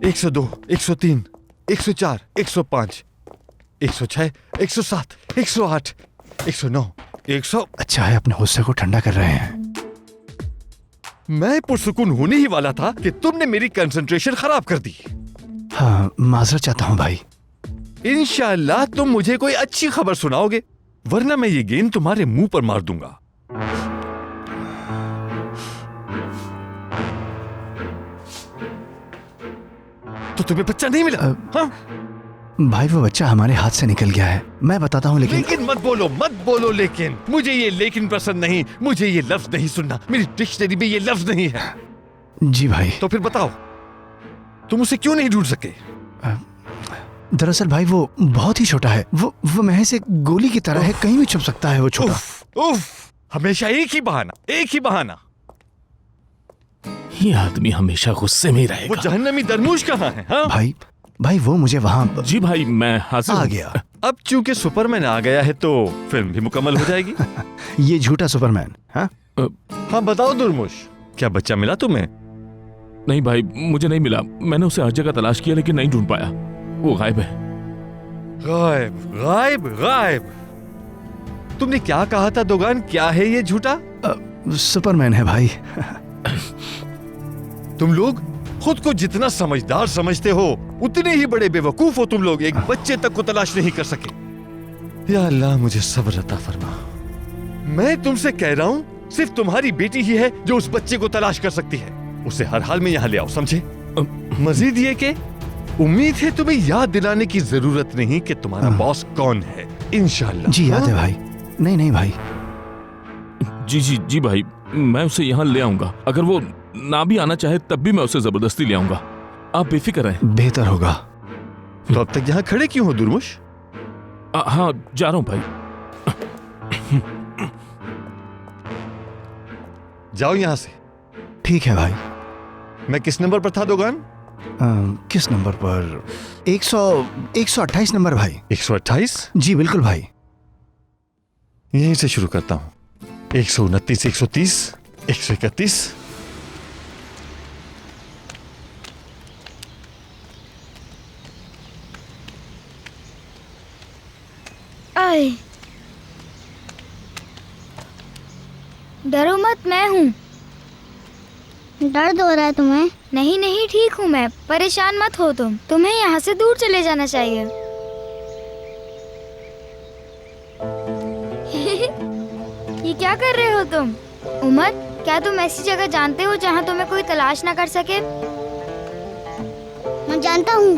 102, 103, 104, 105, 106, 107, 108, 109, 100। अच्छा है अपने गुस्से को ठंडा कर रहे हैं। मैं पुरसुकून होने ही वाला था कि तुमने मेरी कंसंट्रेशन खराब कर दी। हाँ, माजरत चाहता हूँ भाई। इंशाअल्लाह तुम मुझे कोई अच्छी खबर सुनाओगे, वरना मैं ये गेंद तुम्हारे मुंह पर मार दूंगा। तो तुम्हें बच्चा नहीं मिला? हाँ? भाई वो बच्चा हमारे हाथ से निकल गया है। मैं बताता हूँ लेकिन मत बोलो लेकिन। मुझे ये लेकिन पसंद नहीं, मुझे ये लफ्ज नहीं सुनना। मेरी डिक्शनरी में ये लफ्ज नहीं है। जी भाई। तो फिर बताओ, तुम उसे क्यों नहीं ढूंढ सके? दरअसल भाई वो बहुत ही छोटा है। वो महज एक गोली की तरह है, कहीं भी छुप सकता है वो छोटा। उफ, हमेशा एक ही बहाना। ये आदमी हमेशा गुस्से में ही रहेगा। वो जहन्नमी दरमूश कहाँ है? हाँ? भाई वो मुझे वहाँ। जी भाई, मैं हाजिर आ गया। अब चूंकि सुपरमैन आ गया है तो फिल्म भी मुकम्मल हो जाएगी। ये झूठा सुपरमैन। हाँ बताओ दुर्मुश, क्या बच्चा मिला तुम्हें? नहीं भाई, मुझे नहीं मिला। मैंने उसे हर जगह तलाश किया लेकिन नहीं ढूंढ पाया। वो गायब है। गायब। तुमने क्या कहा था दोगान? क्या है ये झूठा? सुपरमैन है भाई। तुम लोग खुद को जितना समझदार समझते हो उतने ही बड़े बेवकूफ हो तुम लोग। एक बच्चे तक को तलाश नहीं कर सके। या अल्लाह मुझे सब्र अता फरमा। मैं तुमसे कह रहा हूँ सिर्फ तुम्हारी बेटी ही है जो उस बच्चे को तलाश कर सकती है। उसे हर हाल में यहाँ ले आओ, समझे? मजीद ये कि उम्मीद है तुम्हें याद दिलाने की जरूरत नहीं कि तुम्हारा बॉस कौन है। इंशाअल्लाह। जी याद है भाई। नहीं भाई। जी भाई, मैं उसे यहाँ ले आऊंगा। अगर वो ना भी आना चाहे तब भी मैं उसे जबरदस्ती ले आऊंगा। आप बेफिक्र रहें। बेहतर होगा। तो अब तक यहाँ खड़े क्यों हो दुर्मुश? हाँ, जा रहा हूँ भाई। जाओ यहाँ से। ठीक है भाई। मैं किस नंबर पर था दोगान? किस नंबर पर? 128 नंबर भाई। 128? जी बिल्कुल भाई। यहीं से शुरू करता हूँ। 129, 130, 131। आए, डरो मत, मैं हूँ। दर्द हो रहा है तुम्हें? नहीं, ठीक हूँ मैं। परेशान मत हो तुम। तुम्हें यहाँ से दूर चले जाना चाहिए। ये क्या कर रहे हो तुम? उमर, क्या तुम ऐसी जगह जानते हो जहाँ तुम्हें कोई तलाश ना कर सके? मैं जानता हूँ।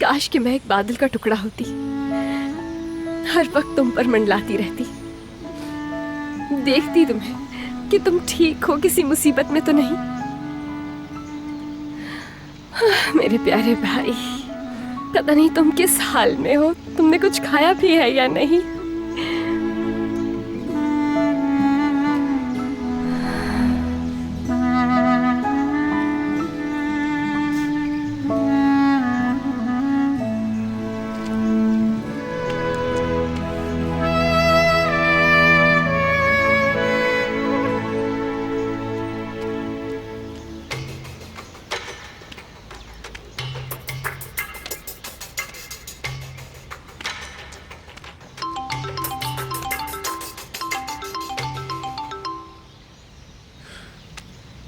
काश कि मैं एक बादल का टुकड़ा होती, हर वक्त तुम पर मंडलाती रहती, देखती तुम्हें कि तुम ठीक हो, किसी मुसीबत में तो नहीं। मेरे प्यारे भाई, पता नहीं तुम किस हाल में हो, तुमने कुछ खाया भी है या नहीं।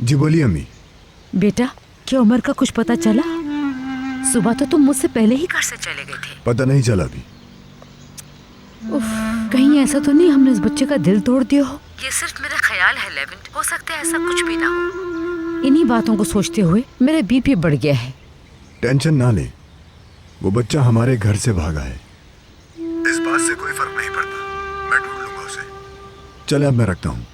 जी बोलिए अम्मी। बेटा, क्या उमर का कुछ पता चला? सुबह तो तुम मुझसे पहले ही घर से चले गए थे। पता नहीं चला भी। उफ, कहीं ऐसा तो नहीं हमने उस बच्चे का दिल तोड़ दिया हो? ये सिर्फ मेरा ख्याल है लेवेंट, हो सकता है ऐसा कुछ भी ना हो। इन्हीं बातों को सोचते हुए मेरा बीपी बढ़ गया है। टेंशन ना ले, वो बच्चा हमारे घर से भागा है, इस बात से कोई फर्क नहीं पड़ता, मैं ढूंढ लूंगा उसे। चले अब मैं रखता हूँ।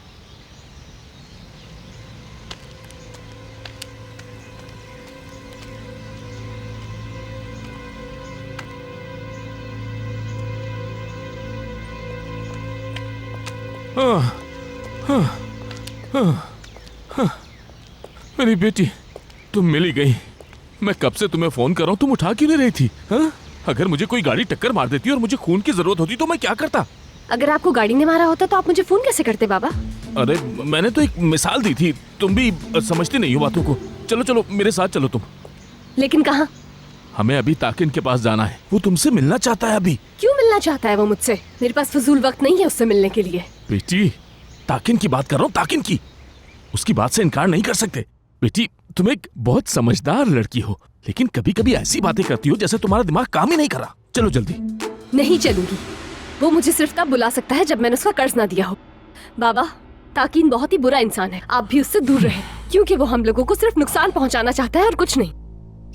मेरी बेटी, तुम मिल ही गई। मैं कब से तुम्हें फोन कर रहा हूँ, तुम उठा क्यों नहीं रही थी? हाँ? अगर मुझे कोई गाड़ी टक्कर मार देती और मुझे खून की जरूरत होती तो मैं क्या करता? अगर आपको गाड़ी ने मारा होता तो आप मुझे फोन कैसे करते बाबा? अरे मैंने तो एक मिसाल दी थी, तुम भी समझती नहीं हो बातों को। चलो चलो मेरे साथ चलो तुम। लेकिन कहाँ? हमें अभी ताकिन के पास जाना है, वो तुमसे मिलना चाहता है अभी। क्यों मिलना चाहता है वो मुझसे? मेरे पास फजूल वक्त नहीं है उससे मिलने के लिए। बेटी, ताकिन की बात कर रहा हूँ, ताकिन की। उसकी बात से इनकार नहीं कर सकते। बेटी, तुम एक बहुत समझदार लड़की हो, लेकिन कभी कभी ऐसी बातें करती हो जैसे तुम्हारा दिमाग काम ही नहीं कर रहा। चलो जल्दी। नहीं चलूंगी। वो मुझे सिर्फ तब बुला सकता है जब मैंने उसका कर्ज ना दिया हो। बाबा, ताकीन बहुत ही बुरा इंसान है, आप भी उससे दूर रहें, क्योंकि वो हम लोगों को सिर्फ नुकसान पहुंचाना चाहता है और कुछ नहीं।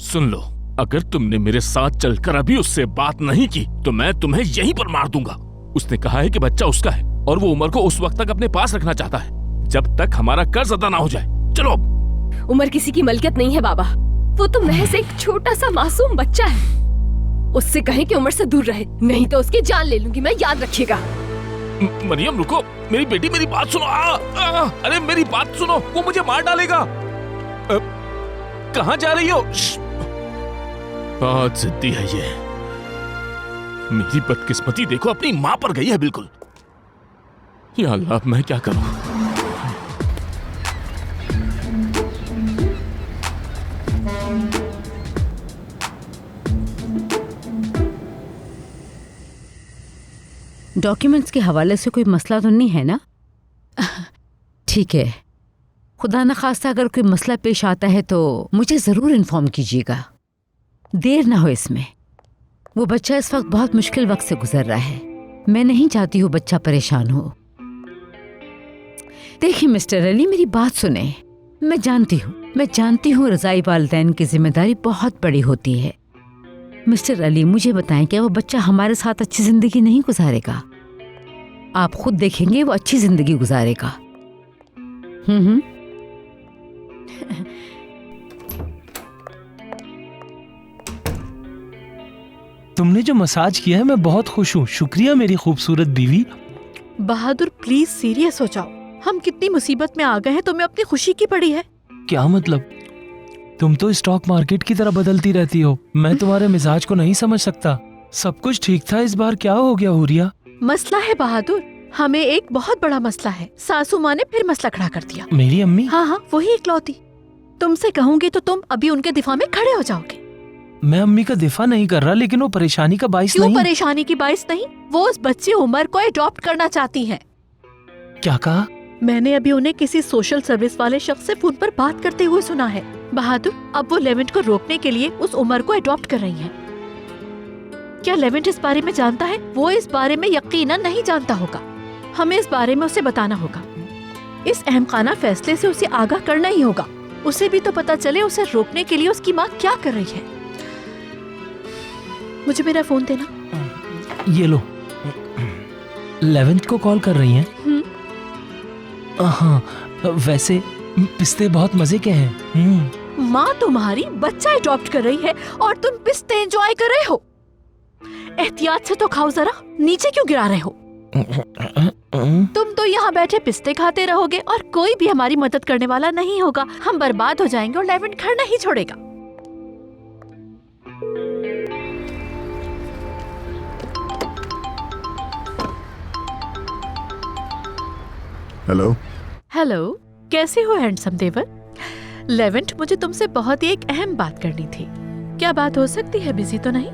सुन लो, अगर तुमने मेरे साथ चलकर अभी उससे बात नहीं की तो मैं तुम्हें यहीं पर मार दूंगा। उसने कहा है कि बच्चा उसका है और वो उमर को उस वक्त तक अपने पास रखना चाहता है जब तक हमारा कर्ज अदा ना हो जाए। चलो। उमर किसी की मलकियत नहीं है बाबा, वो तो महज एक छोटा सा मासूम बच्चा है। उससे कहें कि उमर से दूर रहे, नहीं तो उसकी जान ले लूंगी मैं, याद रखिएगा। मरियम रुको, मेरी बेटी मेरी बात सुनो। अरे मेरी बात सुनो, वो मुझे मार डालेगा। कहाँ जा रही हो? बहुत जिद्दी है ये। मेरी बदकिस्मती देखो, अपनी माँ पर गई है बिल्कुल। या अल्लाह, मैं क्या करूं? डॉक्यूमेंट्स के हवाले से कोई मसला तो नहीं है ना? ठीक है, खुदा न खास्ता अगर कोई मसला पेश आता है तो मुझे ज़रूर इन्फॉर्म कीजिएगा, देर ना हो इसमें। वो बच्चा इस वक्त बहुत मुश्किल वक्त से गुजर रहा है, मैं नहीं चाहती हूँ बच्चा परेशान हो। देखिए मिस्टर अली, मेरी बात सुने। मैं जानती हूँ रज़ाई वालिदैन की जिम्मेदारी बहुत बड़ी होती है। मिस्टर अली, मुझे बताएं, क्या वो बच्चा हमारे साथ अच्छी जिंदगी नहीं गुजारेगा? आप खुद देखेंगे वो अच्छी जिंदगी गुजारेगा। तुमने जो मसाज किया है मैं बहुत खुश हूँ, शुक्रिया मेरी खूबसूरत बीवी। बहादुर प्लीज सीरियस हो जाओ, हम कितनी मुसीबत में आ गए हैं, तुम्हें अपनी खुशी की पड़ी है। क्या मतलब? तुम तो स्टॉक मार्केट की तरह बदलती रहती हो, मैं तुम्हारे मिजाज को नहीं समझ सकता। सब कुछ ठीक था, इस बार क्या हो गया हुरिया? मसला है बहादुर, हमें एक बहुत बड़ा मसला है। सासू माँ ने फिर मसला खड़ा कर दिया। मेरी अम्मी? हाँ, वही इकलौती। तुमसे कहूंगी तो तुम अभी उनके दिफा में खड़े हो जाओगे। मैं अम्मी का दिफा नहीं कर रहा, लेकिन वो परेशानी का बाइस नहीं। क्यों परेशानी की बाइस नहीं? वो उस बच्चे उमर को अडॉप्ट करना चाहती हैं। क्या कहा? मैंने अभी उन्हें किसी सोशल सर्विस वाले शख्स से फोन पर बात करते हुए सुना है। बहादुर, अब वो लेवेंट को रोकने के लिए उस उमर को अडॉप्ट कर रही हैं। क्या लेवेंट इस बारे में जानता है? वो इस बारे में यकीनन नहीं जानता होगा। हमें इस बारे में उसे बताना होगा। इस अहमकाना फैसले से उसे आगाह करना ही होगा। उसे भी तो पता चले उसे रोकने के लिए उसकी माँ क्या कर रही है। मुझे मेरा फोन देना। ये लो। लेवेंट को कॉल कर रही हैं? हाँ, वैसे पिस्ते बहुत मजे के हैं। माँ तुम्हारी बच्चा अडॉप्ट कर रही है और तुम पिस्ते एंजॉय कर रहे हो। एहतियात से तो खाओ जरा, नीचे क्यों गिरा रहे हो? तुम तो यहाँ बैठे पिस्ते खाते रहोगे और कोई भी हमारी मदद करने वाला नहीं होगा। हम बर्बाद हो जाएंगे और लेवेंट घर नहीं छोड़ेगा। हेलो, कैसे हो हैंडसम देवर? लेवेंट, मुझे तुमसे बहुत ही एक अहम बात करनी थी। क्या बात हो सकती है? बिजी तो नहीं?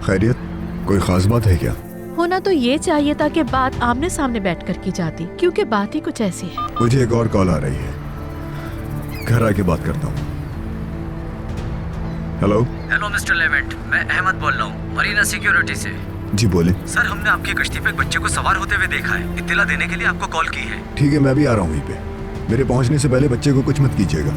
खैरियत, कोई खास बात है क्या? होना तो ये चाहिए था कि बात आमने सामने बैठकर की जाती, क्योंकि बात ही कुछ ऐसी है। मुझे एक और कॉल आ रही है, घर आके बात करता हूँ। हेलो मिस्टर लेवेंट, मैं अहमद बोल रहा हूँ, मरीना सिक्योरिटी से। जी बोले। सर, हमने आपकी कश्ती पे एक बच्चे को सवार होते हुए देखा है। इत्तला देने के लिए आपको कॉल की है। ठीक है, मैं भी आ रहा हूँ वहीं पे। मेरे पहुंचने से पहले बच्चे को कुछ मत कीजिएगा।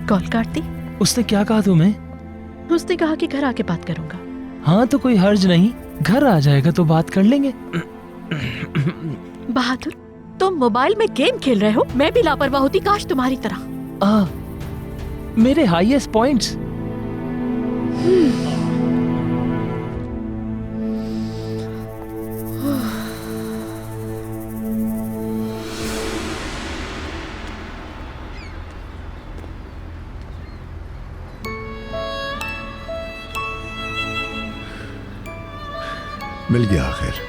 कॉल काट दी। उसने क्या कहा तुम्हें? उसने कहा कि घर आके बात करूंगा। हाँ तो कोई हर्ज नहीं, घर आ जाएगा तो बात कर लेंगे। बहादुर, तुम मोबाइल में गेम खेल रहे हो। मैं भी लापरवाह होती काश तुम्हारी तरह। मेरे हाईएस्ट पॉइंट्स। मिल गया आखिर।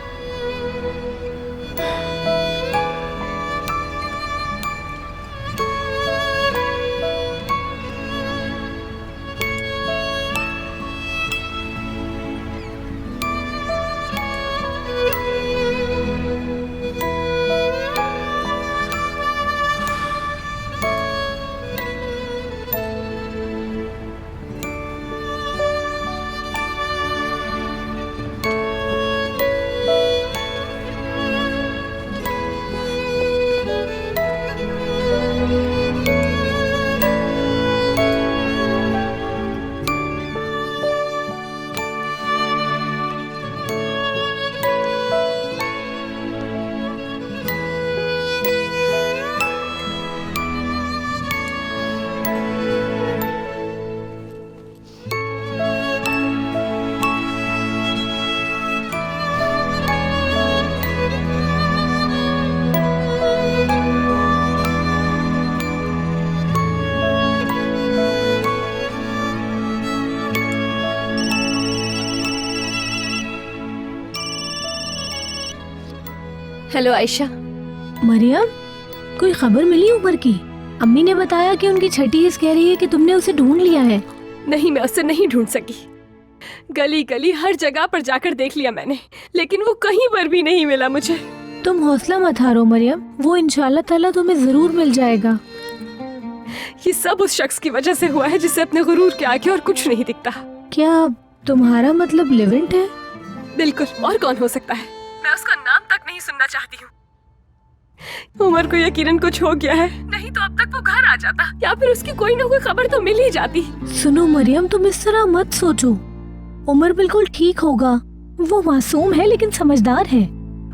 हेलो आयशा। मरियम, कोई खबर मिली उमर की? अम्मी ने बताया कि उनकी छठी हिस्स कह रही है कि तुमने उसे ढूंढ लिया है। नहीं, मैं उसे नहीं ढूंढ सकी। गली गली हर जगह पर जाकर देख लिया मैंने, लेकिन वो कहीं पर भी नहीं मिला मुझे। तुम हौसला मत हारो मरियम, वो इंशाल्लाह ताला तुम्हें जरूर मिल जाएगा। ये सब उस शख्स की वजह से हुआ है जिसे अपने गुरूर के आगे और कुछ नहीं दिखता। क्या तुम्हारा मतलब लिविंट है? बिल्कुल, और कौन हो सकता है? मैं उसका नाम तक नहीं सुनना चाहती हूँ। उमर को यकीनन कुछ हो गया है, नहीं तो अब तक वो घर आ जाता, या फिर उसकी कोई ना कोई खबर तो मिल ही जाती। सुनो मरियम, तुम इस तरह मत सोचो। उमर बिल्कुल ठीक होगा। वो मासूम है लेकिन समझदार है।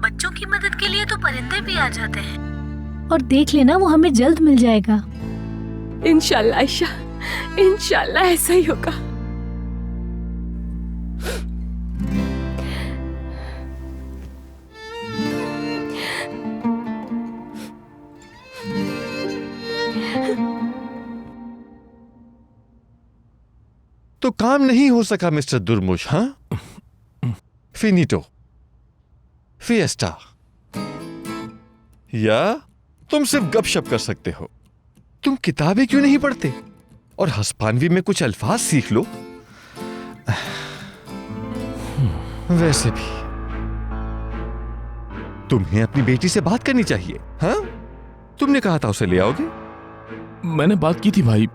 बच्चों की मदद के लिए तो परिंदे भी आ जाते हैं। और देख लेना, वो हमें जल्द मिल जाएगा। इंशाल्लाह आयशा, इंशाल्लाह ऐसा ही होगा। तो काम नहीं हो सका मिस्टर दुर्मुश? हाँ, फिनिटो, फिएस्टा। या तुम सिर्फ गपशप कर सकते हो? तुम किताबें क्यों नहीं पढ़ते और हस्पानवी में कुछ अल्फाज सीख लो? वैसे भी तुम्हें अपनी बेटी से बात करनी चाहिए। हाँ, तुमने कहा था उसे ले आओगे। मैंने बात की थी भाई,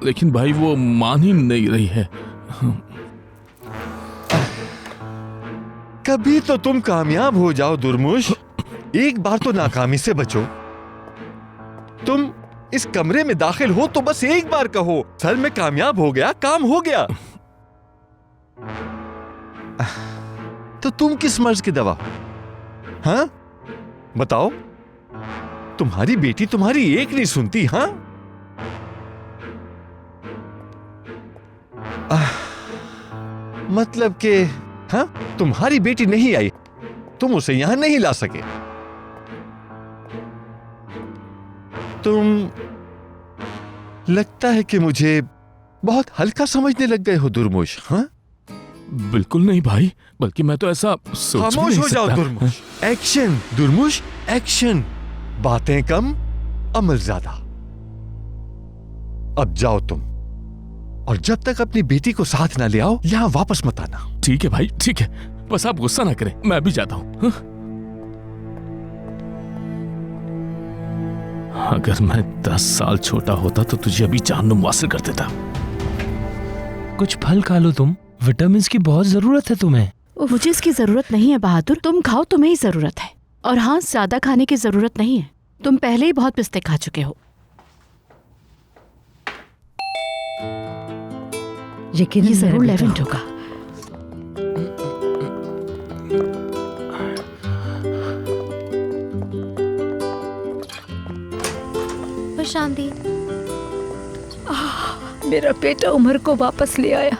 लेकिन भाई वो मान ही नहीं रही है। कभी तो तुम कामयाब हो जाओ दुर्मुश, एक बार तो नाकामी से बचो। तुम इस कमरे में दाखिल हो तो बस एक बार कहो, सर मैं कामयाब हो गया, काम हो गया। तो तुम किस मर्ज की दवा? हाँ बताओ, तुम्हारी बेटी तुम्हारी एक नहीं सुनती। हाँ, मतलब कि हाँ, तुम्हारी बेटी नहीं आई, तुम उसे यहां नहीं ला सके। तुम लगता है कि मुझे बहुत हल्का समझने लग गए हो दुर्मुश। हाँ, बिल्कुल नहीं भाई, बल्कि मैं तो ऐसा सोच भी खामोश नहीं हो जाओ सकता। दुर्मुश। Action Durmus, action. बातें कम, अमल ज्यादा। अब जाओ तुम और जब तक अपनी बेटी को साथ ना ले आओ यहाँ वापस मत आना। ठीक है भाई, ठीक है, बस आप गुस्सा ना करें, मैं अभी जाता हूँ। अगर मैं 10 साल छोटा होता तो तुझे अभी जहन्नुम वासिल कर देता। कुछ फल खा लो तुम, विटामिन की बहुत जरूरत है तुम्हें। मुझे इसकी जरूरत नहीं है बहादुर, तुम खाओ, तुम्हें ही जरूरत है। और हाँ, ज्यादा खाने की जरूरत नहीं है, तुम पहले ही बहुत पिस्ते खा चुके हो। यकीनन ये जरूर मेरा बेटा लेवेंट होगा। शांति, मेरा बेटा उमर को वापस ले आया।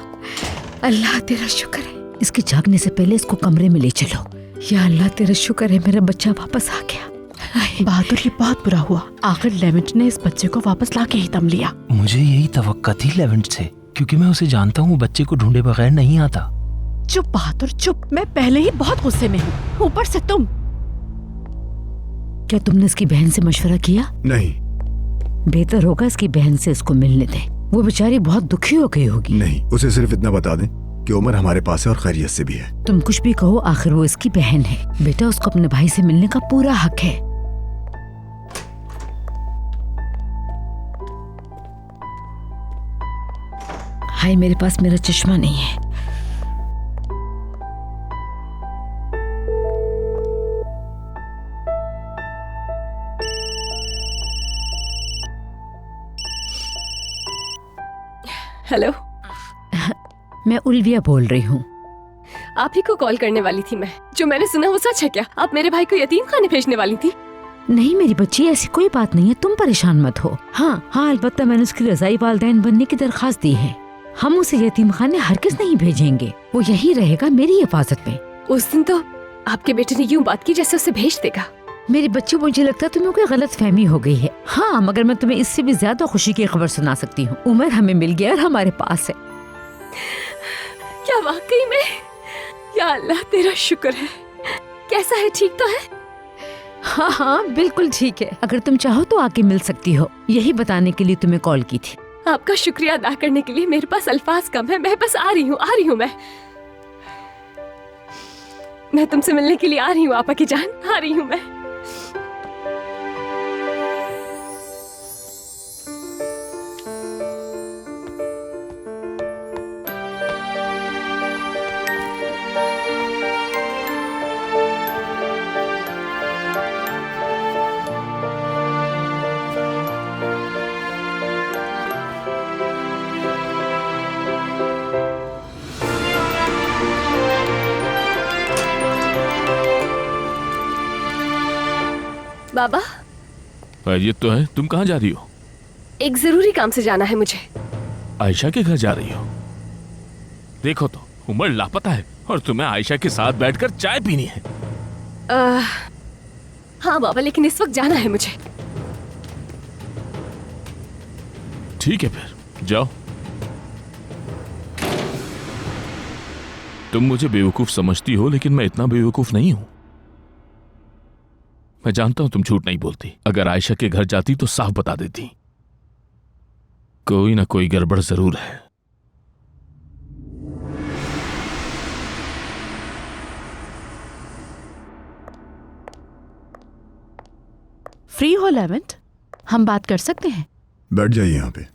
अल्लाह तेरा शुक्र है। इसके जागने से पहले इसको कमरे में ले चलो। या अल्लाह तेरा शुक्र है, मेरा बच्चा वापस आ गया। बहादुर, ये बहुत बुरा हुआ। आखिर लेवेंट ने इस बच्चे को वापस लाके ही दम लिया। मुझे यही तवक्का थी लेवेंट से, क्योंकि मैं उसे जानता हूँ, बच्चे को ढूंढे बगैर नहीं आता। चुप बहादुर चुप, मैं पहले ही बहुत गुस्से में हूँ, ऊपर से तुम। क्या तुमने इसकी बहन से मशवरा किया? नहीं। बेहतर होगा इसकी बहन से इसको मिलने दें, वो बेचारी बहुत दुखी हो गई होगी। नहीं, उसे सिर्फ इतना बता दें कि उमर हमारे पास है और खैरियत से भी है। तुम कुछ भी कहो, आखिर वो इसकी बहन है। बेटा, उसको अपने भाई से मिलने का पूरा हक है। हाय, मेरे पास मेरा चश्मा नहीं है। हेलो, मैं उल्विया बोल रही हूँ। आप ही को कॉल करने वाली थी मैं। जो मैंने सुना वो सच है क्या? आप मेरे भाई को यतीम खाने भेजने वाली थी? नहीं मेरी बच्ची, ऐसी कोई बात नहीं है, तुम परेशान मत हो। हाँ, अलबत्ता मैंने उसकी रज़ाई वालिदैन बनने की दरख्वास्त दी है। हम उसे यतीम खाने हरगिज़ नहीं भेजेंगे, वो यही रहेगा मेरी हिफाजत में। उस दिन तो आपके बेटे ने यूं बात की जैसे उसे भेज देगा। मेरी बच्ची, मुझे लगता है तुम्हें कोई गलत फहमी हो गई है। हाँ, मगर मैं तुम्हें इससे भी ज्यादा खुशी की खबर सुना सकती हूँ। उमर हमें मिल गया और हमारे पास है। क्या वाकई में? या अल्लाह तेरा शुक्र है। कैसा है, ठीक तो है? हाँ, बिल्कुल ठीक है। अगर तुम चाहो तो आके मिल सकती हो, यही बताने के लिए तुम्हें कॉल की थी। आपका शुक्रिया अदा करने के लिए मेरे पास अल्फाज कम है। मैं बस आ रही हूँ मैं तुमसे मिलने के लिए आ रही हूँ आपा की जान, आ रही हूँ मैं। बाबा, ये तो है। तुम कहाँ जा रही हो? एक जरूरी काम से जाना है मुझे। आयशा के घर जा रही हो? देखो तो, उमर लापता है और तुम्हें आयशा के साथ बैठकर चाय पीनी है। हाँ बाबा, लेकिन इस वक्त जाना है मुझे। ठीक है, फिर जाओ। तुम मुझे बेवकूफ समझती हो, लेकिन मैं इतना बेवकूफ नहीं हूं। मैं जानता हूं तुम झूठ नहीं बोलती। अगर आयशा के घर जाती तो साफ बता देती। कोई ना कोई गड़बड़ जरूर है। फ्री हो लेवेंट? हम बात कर सकते हैं? बैठ जाइए यहाँ पे।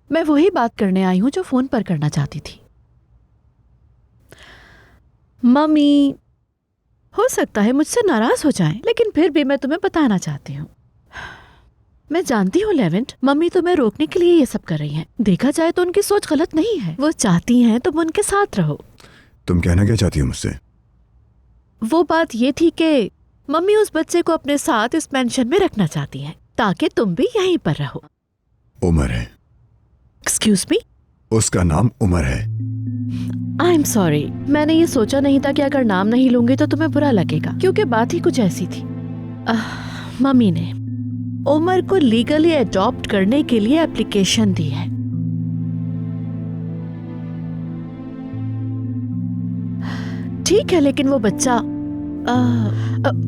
मैं वही बात करने आई हूँ जो फोन पर करना चाहती थी। मम्मी हो सकता है मुझसे नाराज हो जाएं, लेकिन फिर भी मैं तुम्हें बताना चाहती हूँ। मैं जानती हूँ लेवेंट, मम्मी तुम्हें रोकने के लिए ये सब कर रही हैं। देखा जाए तो उनकी सोच गलत नहीं है। वो चाहती हैं तुम उनके साथ रहो। तुम कहना क्या चाहती हो मुझसे? वो बात ये थी कि मम्मी उस बच्चे को अपने साथ इस पेंशन में रखना चाहती हैं, ताकि तुम भी यहीं पर रहो। उमर है। Excuse me? उसका नाम उमर है। आई एम सॉरी, मैंने ये सोचा नहीं था कि अगर नाम नहीं लूंगी तो तुम्हें बुरा लगेगा, क्योंकि बात ही कुछ ऐसी थी। मम्मी ने उमर को लीगली अडॉप्ट करने के लिए एप्लीकेशन दी है। ठीक है, लेकिन वो बच्चा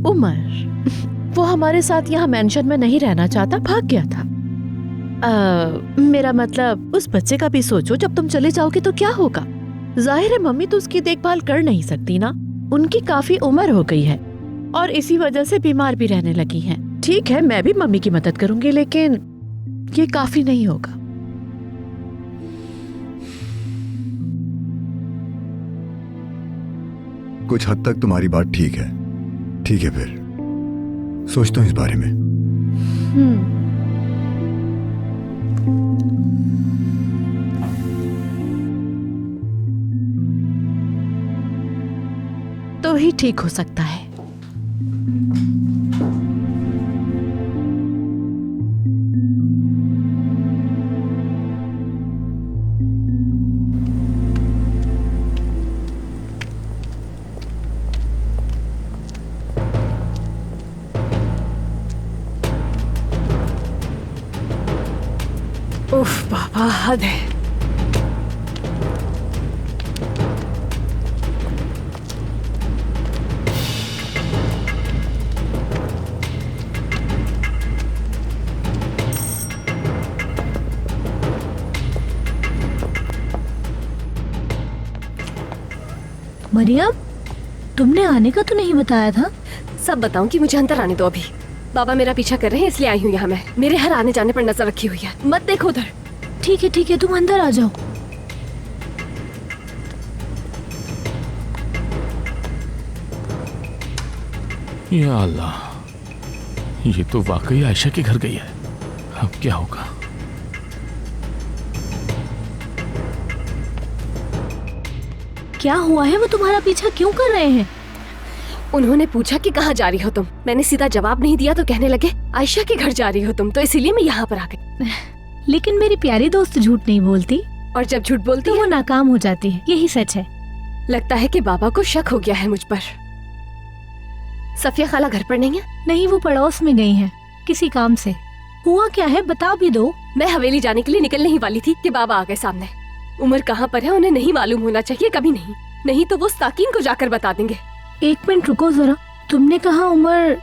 उमर, वो हमारे साथ यहाँ मेंशन में नहीं रहना चाहता, भाग गया था। मेरा मतलब उस बच्चे का भी सोचो, जब तुम चले जाओगे तो क्या होगा। जाहिर है मम्मी तो उसकी देखभाल कर नहीं सकती ना, उनकी काफी उम्र हो गई है और इसी वजह से बीमार भी रहने लगी हैं। ठीक है मैं भी मम्मी की मदद करूंगी, लेकिन ये काफी नहीं होगा। कुछ हद तक तुम्हारी बात ठीक है। ठीक है फिर सोचता हूँ इस बारे में। तो ही ठीक हो सकता है। उफ बाबा, हद है। मरियम, तुमने आने का तो नहीं बताया था। सब बताऊं कि मुझे अंदर आने दो अभी। बाबा मेरा पीछा कर रहे हैं इसलिए आई हूँ यहाँ मैं। मेरे हर आने जाने पर नजर रखी हुई है, मत देखो उधर। ठीक है तुम अंदर आ जाओ। या अल्लाह, ये तो वाकई आयशा के घर गई है। अब क्या होगा? क्या हुआ है, वो तुम्हारा पीछा क्यों कर रहे हैं? उन्होंने पूछा कि कहाँ जा रही हो तुम। मैंने सीधा जवाब नहीं दिया तो कहने लगे आयशा के घर जा रही हो तुम, तो इसीलिए मैं यहाँ पर आ गई। लेकिन मेरी प्यारी दोस्त झूठ नहीं बोलती, और जब झूठ बोलती तो है वो नाकाम हो जाती है, यही सच है। लगता है कि बाबा को शक हो गया है मुझ पर। सफिया खाला घर पर नहीं है? नहीं, वो पड़ोस में गई हैं किसी काम से। हुआ क्या है बता भी दो। मैं हवेली जाने के लिए निकलने ही वाली थी कि बाबा आ गए सामने। उमर कहाँ पर है उन्हें नहीं मालूम होना चाहिए, कभी नहीं तो वो साकिन को जाकर बता देंगे। एक मिनट रुको जरा, तुमने कहा उमर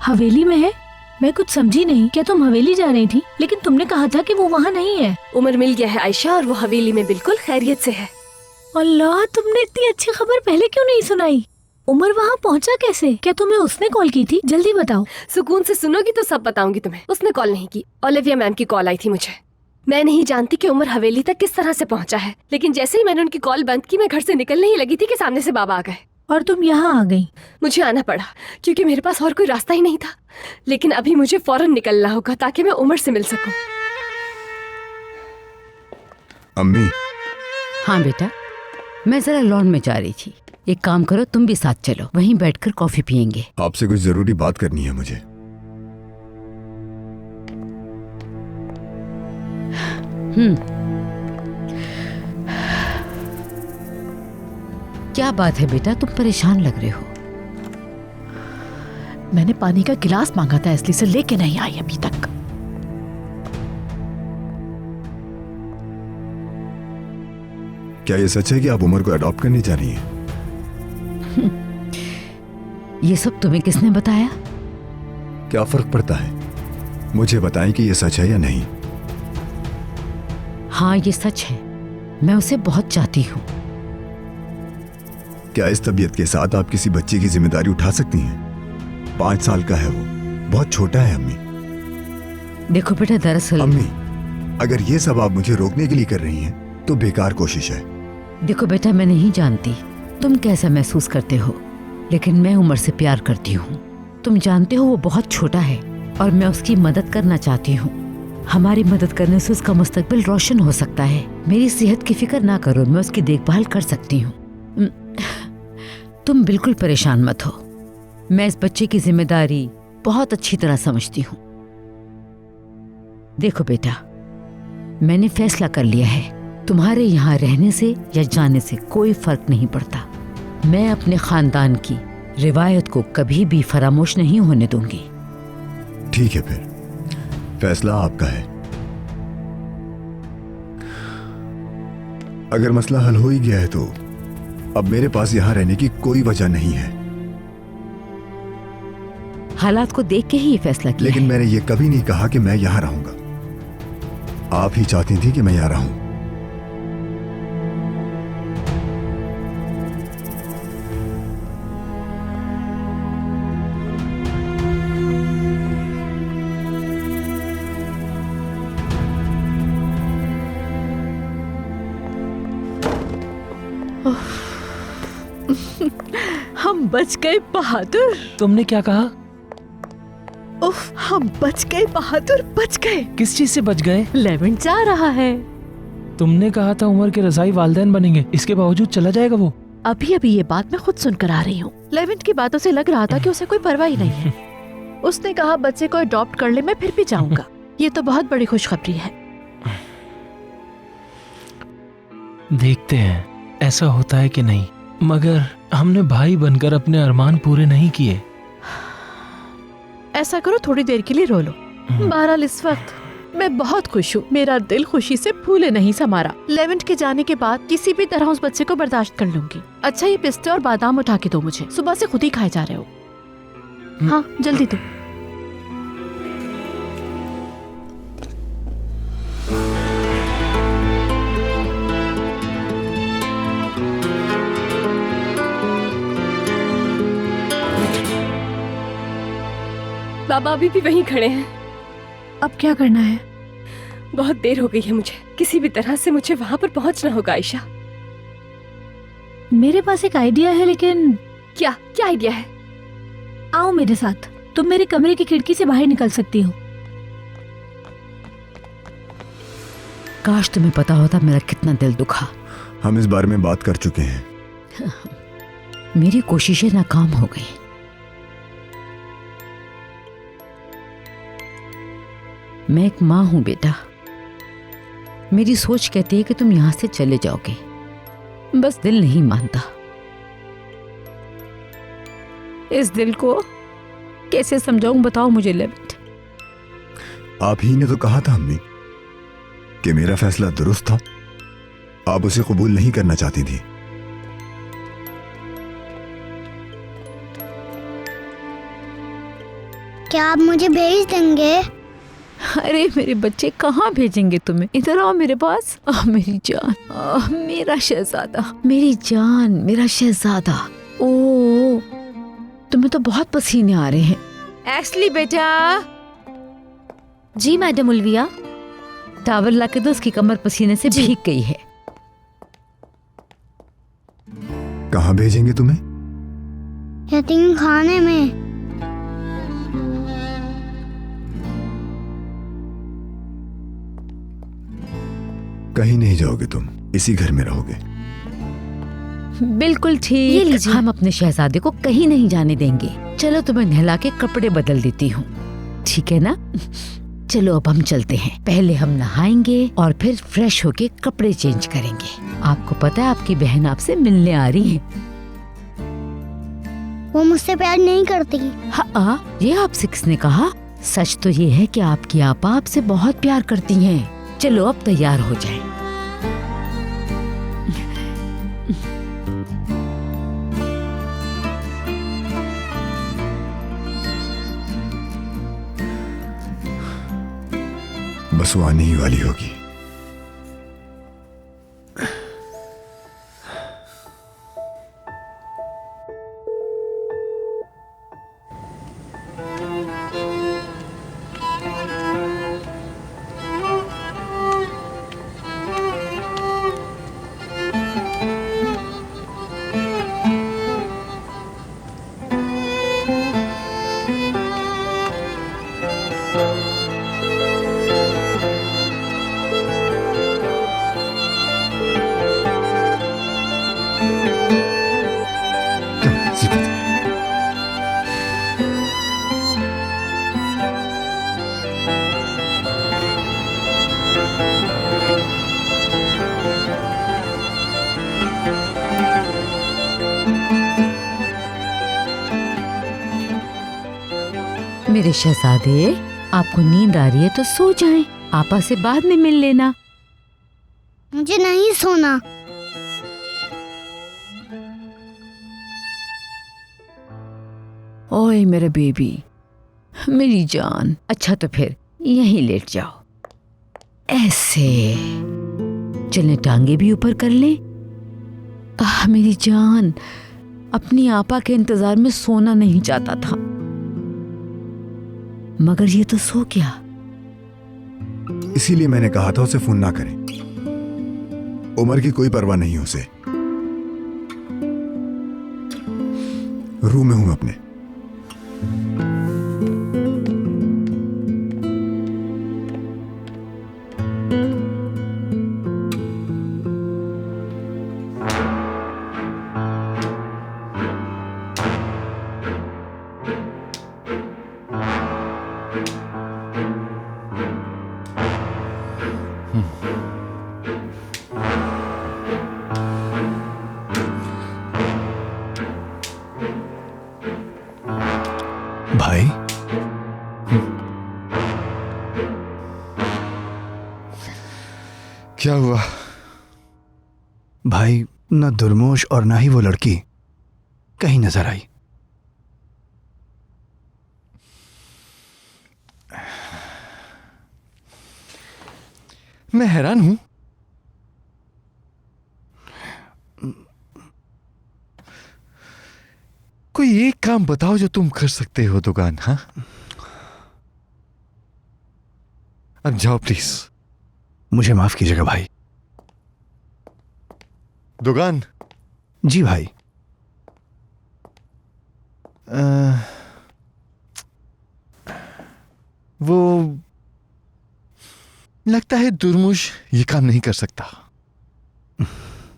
हवेली में है? मैं कुछ समझी नहीं। क्या तुम हवेली जा रही थी? लेकिन तुमने कहा था कि वो वहाँ नहीं है। उमर मिल गया है आयशा और वो हवेली में बिल्कुल खैरियत से है। अल्लाह, तुमने इतनी अच्छी खबर पहले क्यों नहीं सुनाई? उमर वहाँ पहुँचा कैसे? क्या तुम्हें उसने कॉल की थी? जल्दी बताओ। सुकून से सुनोगी तो सब बताऊंगी तुम्हें। उसने कॉल नहीं की, ओलिविया मैम की कॉल आई थी मुझे। मैं नहीं जानती कि उमर हवेली तक किस तरह से पहुंचा है, लेकिन जैसे ही मैंने उनकी कॉल बंद की मैं घर से निकलने ही लगी थी कि सामने से बाबा आ गए। और तुम यहाँ आ गई? मुझे आना पड़ा क्योंकि मेरे पास और कोई रास्ता ही नहीं था। लेकिन अभी मुझे फौरन निकलना होगा ताकि मैं उमर से मिल सकूं। अम्मी। हाँ बेटा, मैं जरा लॉन में जा रही थी। एक काम करो, तुम भी साथ चलो, वहीं बैठकर कॉफी पियेंगे। आपसे कुछ जरूरी बात करनी है मुझे। क्या बात है बेटा, तुम परेशान लग रहे हो? मैंने पानी का गिलास मांगा था इसलिए से लेके नहीं आई अभी तक। क्या ये सच है कि आप उमर को अडॉप्ट करने जा रही हैं? ये सब तुम्हें किसने बताया? क्या फर्क पड़ता है? मुझे बताएं कि ये सच है या नहीं। हाँ ये सच है, मैं उसे बहुत चाहती हूँ। क्या इस तबीयत के साथ आप किसी बच्चे की जिम्मेदारी उठा सकती हैं? 5 साल का है वो, बहुत छोटा है अम्मी। देखो बेटा, दरअसल अम्मी, अगर ये सब आप मुझे रोकने के लिए कर रही हैं तो बेकार कोशिश है। देखो बेटा, मैं नहीं जानती तुम कैसा महसूस करते हो, लेकिन मैं उमर से प्यार करती हूँ। तुम जानते हो वो बहुत छोटा है और मैं उसकी मदद करना चाहती हूँ। हमारी मदद करने से उसका मुस्तकबिल रोशन हो सकता है। मेरी सेहत की फिक्र ना करो, मैं उसकी देखभाल कर सकती हूँ। तुम बिल्कुल परेशान मत हो, मैं इस बच्चे की जिम्मेदारी बहुत अच्छी तरह समझती हूँ। देखो बेटा, मैंने फैसला कर लिया है, तुम्हारे यहाँ रहने से या जाने से कोई फर्क नहीं पड़ता। मैं अपने खानदान की रिवायत को कभी भी फरामोश नहीं होने दूंगी। ठीक है, फिर फैसला आपका है। अगर मसला हल हो ही गया है तो अब मेरे पास यहाँ रहने की कोई वजह नहीं है। हालात को देख के ही ये फैसला किया लेकिन है। मैंने ये कभी नहीं कहा कि मैं यहाँ रहूंगा। आप ही चाहती थी कि मैं यहाँ रहूं। हम बच गए बहादुर। तुमने क्या कहा? उफ, हम बच गए बहादुर, बच गए। किस चीज से बच गए? लेवेंट जा रहा है। तुमने कहा था उमर के रज़ाई वालिदैन बनेंगे, इसके बावजूद चला जाएगा वो? अभी अभी ये बात मैं खुद सुनकर आ रही हूँ। लेवेंट की बातों से लग रहा था कि उसे कोई परवाह ही नहीं है। उसने कहा बच्चे को अडॉप्ट कर ले, मैं फिर भी जाऊंगा। ये तो बहुत बड़ी खुशखबरी है। देखते हैं ऐसा होता है कि नहीं, मगर हमने भाई बनकर अपने अरमान पूरे नहीं किए। ऐसा करो, थोड़ी देर के लिए रो लो। बहरहाल इस वक्त मैं बहुत खुश हूँ। मेरा दिल खुशी से फूले नहीं समा रहा। लेवेंट के जाने के बाद किसी भी तरह उस बच्चे को बर्दाश्त कर लूंगी। अच्छा, ये पिस्ते और बादाम उठा के दो मुझे, सुबह से खुद ही खाए जा रहे हो। हाँ जल्दी दो। बाबा अभी भी वहीं खड़े हैं। अब क्या करना है? बहुत देर हो गई है, मुझे किसी भी तरह से मुझे वहां पर पहुंचना होगा। आयशा, मेरे पास एक आइडिया है, लेकिन क्या आइडिया है? आओ मेरे साथ, तुम मेरे कमरे की खिड़की से बाहर निकल सकती हो। काश तुम्हें पता होता मेरा कितना दिल दुखा। हम इस बारे में बात कर चुके हैं। मेरी कोशिशें नाकाम हो गई। मैं एक माँ हूं बेटा। मेरी सोच कहती है कि तुम यहां से चले जाओगे, बस दिल नहीं मानता। इस दिल को कैसे समझाऊं, बताओ मुझे लेवेंट। आप ही ने तो कहा था अम्मी कि मेरा फैसला दुरुस्त था। आप उसे कबूल नहीं करना चाहती थी। क्या आप मुझे भेज देंगे? अरे मेरे बच्चे, कहाँ भेजेंगे तुम्हें? इधर आओ मेरे पास। मेरी जान, मेरा शहजादा, मेरी जान, मेरा शहजादा। ओ, तुम्हें तो बहुत पसीने आ रहे हैं। एक्चुअली बेटा। जी मैडम उल्विया। टावल ला के दो, उसकी कमर पसीने से भीग गई है। कहाँ भेजेंगे तुम्हें? यतीम खाने में। कहीं नहीं जाओगे तुम, इसी घर में रहोगे। बिल्कुल ठीक। हम अपने शहजादे को कहीं नहीं जाने देंगे। चलो तुम्हें नहला के कपड़े बदल देती हूँ, ठीक है ना? चलो अब हम चलते हैं। पहले हम नहाएंगे और फिर फ्रेश होके कपड़े चेंज करेंगे। आपको पता है आपकी बहन आपसे मिलने आ रही है। वो मुझसे प्यार नहीं करती। हाँ, ये आपसे किसने कहा? सच तो ये है कि आपकी आपा आपसे बहुत प्यार करती हैं। चलो अब तैयार हो जाएं। बस वो आने ही वाली होगी। मेरे शहजादे, आपको नींद आ रही है तो सो जाएं। आपा से बाद में मिल लेना। मुझे नहीं सोना। ओए मेरे बेबी, मेरी जान। अच्छा तो फिर यहीं लेट जाओ। ऐसे चलें, टांगे भी ऊपर कर लें। मेरी जान, अपनी आपा के इंतजार में सोना नहीं चाहता था, मगर ये तो सो गया। इसीलिए मैंने कहा था उसे फोन ना करें। उमर की कोई परवाह नहीं उसे। रूम में हूं अपने। भाई, क्या हुआ? भाई, न दुर्मोश और ना ही वो लड़की कहीं नजर आई। मैं हैरान हूं। कोई एक काम बताओ जो तुम कर सकते हो दुगान। हाँ, अब जाओ प्लीज। मुझे माफ कीजिएगा भाई। दुगान। जी भाई। वो लगता है दुर्मुश ये काम नहीं कर सकता।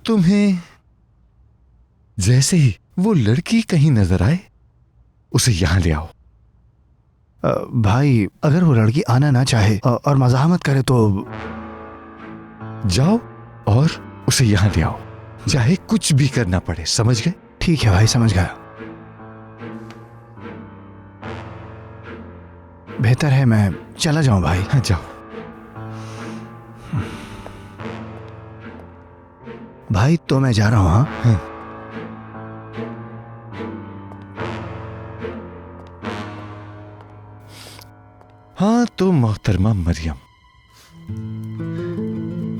तुम्हें जैसे ही वो लड़की कहीं नजर आए उसे यहां ले आओ। भाई, अगर वो लड़की आना ना चाहे और मज़ाहमत करे तो जाओ और उसे यहां ले आओ, चाहे कुछ भी करना पड़े। समझ गए? ठीक है भाई, समझ गया। बेहतर है मैं चला जाऊं भाई। हाँ, जाओ। भाई तो मैं जा रहा हूं। हाँ, हाँ तो मोहतरमा मरियम,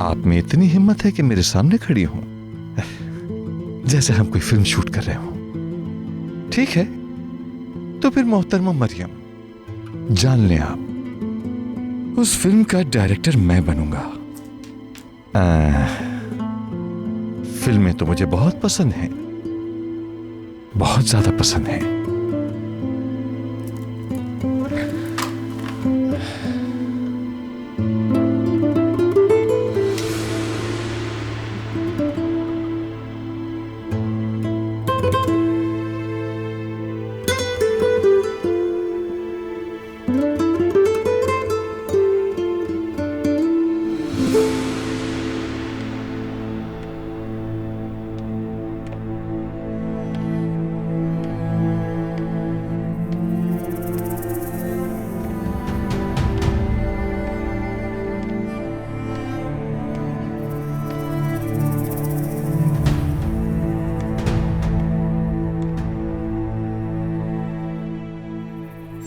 आप में इतनी हिम्मत है कि मेरे सामने खड़ी हूं जैसे हम कोई फिल्म शूट कर रहे हो। ठीक है, तो फिर मोहतरमा मरियम, जान लें आप, उस फिल्म का डायरेक्टर मैं बनूंगा। फिल्में तो मुझे बहुत पसंद हैं, बहुत ज्यादा पसंद हैं।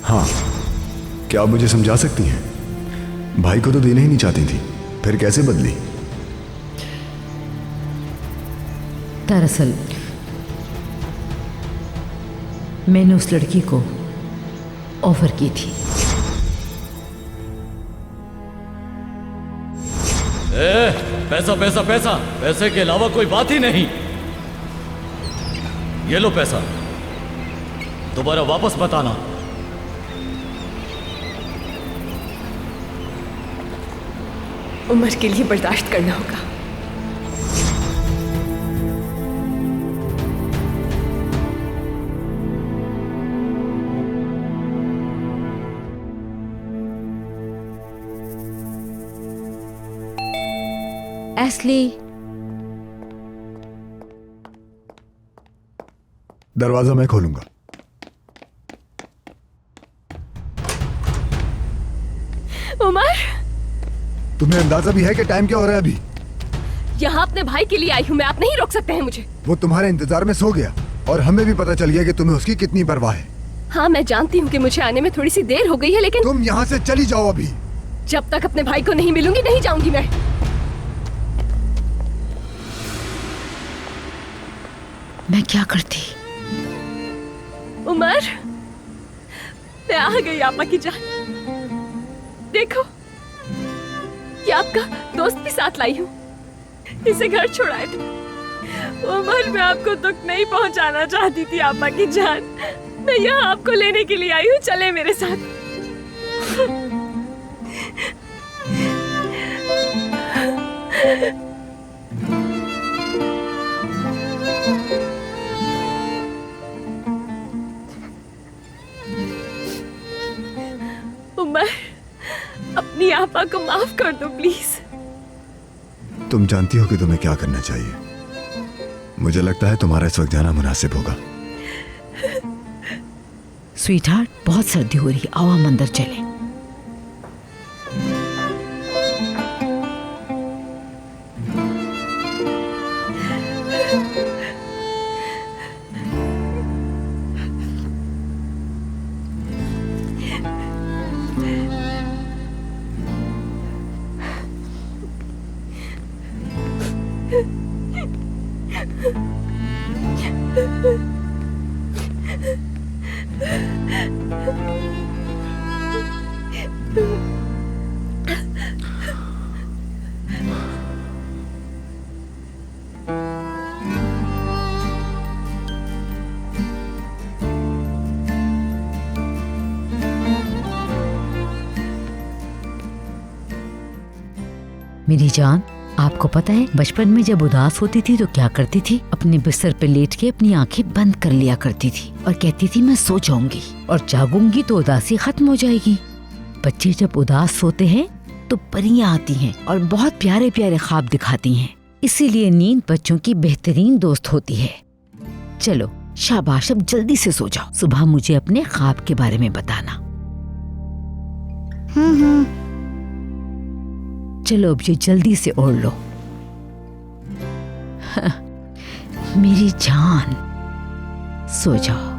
हाँ, क्या आप मुझे समझा सकती हैं? भाई को तो देना ही नहीं चाहती थी, फिर कैसे बदली? दरअसल मैंने उस लड़की को ऑफर की थी। पैसा पैसा पैसा, पैसे के अलावा कोई बात ही नहीं। ये लो पैसा, दोबारा वापस मत आना। उमर के लिए बर्दाश्त करना होगा। एस्ली, दरवाजा मैं खोलूंगा। उमर, तुम्हें अंदाजा भी है कि टाइम क्या हो रहा है अभी? यहाँ अपने भाई के लिए आई हूँ मैं, आप नहीं रोक सकते हैं मुझे। वो तुम्हारे इंतजार में सो गया और हमें भी पता चल गया कि तुम्हें उसकी कितनी परवाह है। हाँ, मैं जानती हूँ कि मुझे आने में थोड़ी सी देर हो गई है, लेकिन तुम यहाँ से चली जाओ अभी। जब तक अपने भाई को नहीं मिलूंगी नहीं जाऊंगी मैं। मैं क्या करती? उमर, मैं आ गई आपा की जान। देखो, ये आपका दोस्त भी साथ लाई हूँ। इसे घर छोड़ाए थे। उमर, मैं आपको दुख नहीं पहुंचाना चाहती थी आपा की जान। मैं यहाँ आपको लेने के लिए आई हूँ, चले मेरे साथ। उमर, अपनी आपा को माफ कर दो प्लीज। तुम जानती हो कि तुम्हें क्या करना चाहिए। मुझे लगता है तुम्हारा इस वक्त जाना मुनासिब होगा। स्वीटहार्ट, बहुत सर्दी हो रही है, आओ हम अंदर चलें। मेरी जान, आपको पता है बचपन में जब उदास होती थी तो क्या करती थी? अपने बिस्तर पे लेट के अपनी आंखें बंद कर लिया करती थी और कहती थी मैं सो जाऊंगी और जागूंगी तो उदासी खत्म हो जाएगी। बच्चे जब उदास सोते हैं तो परियां आती हैं और बहुत प्यारे प्यारे ख्वाब दिखाती हैं। इसीलिए नींद बच्चों की बेहतरीन दोस्त होती है। चलो शाबाश, अब जल्दी से सो जाओ। सुबह मुझे अपने ख्वाब के बारे में बताना। चलो अब ये जल्दी से ओढ़ लो। मेरी जान, सो जाओ।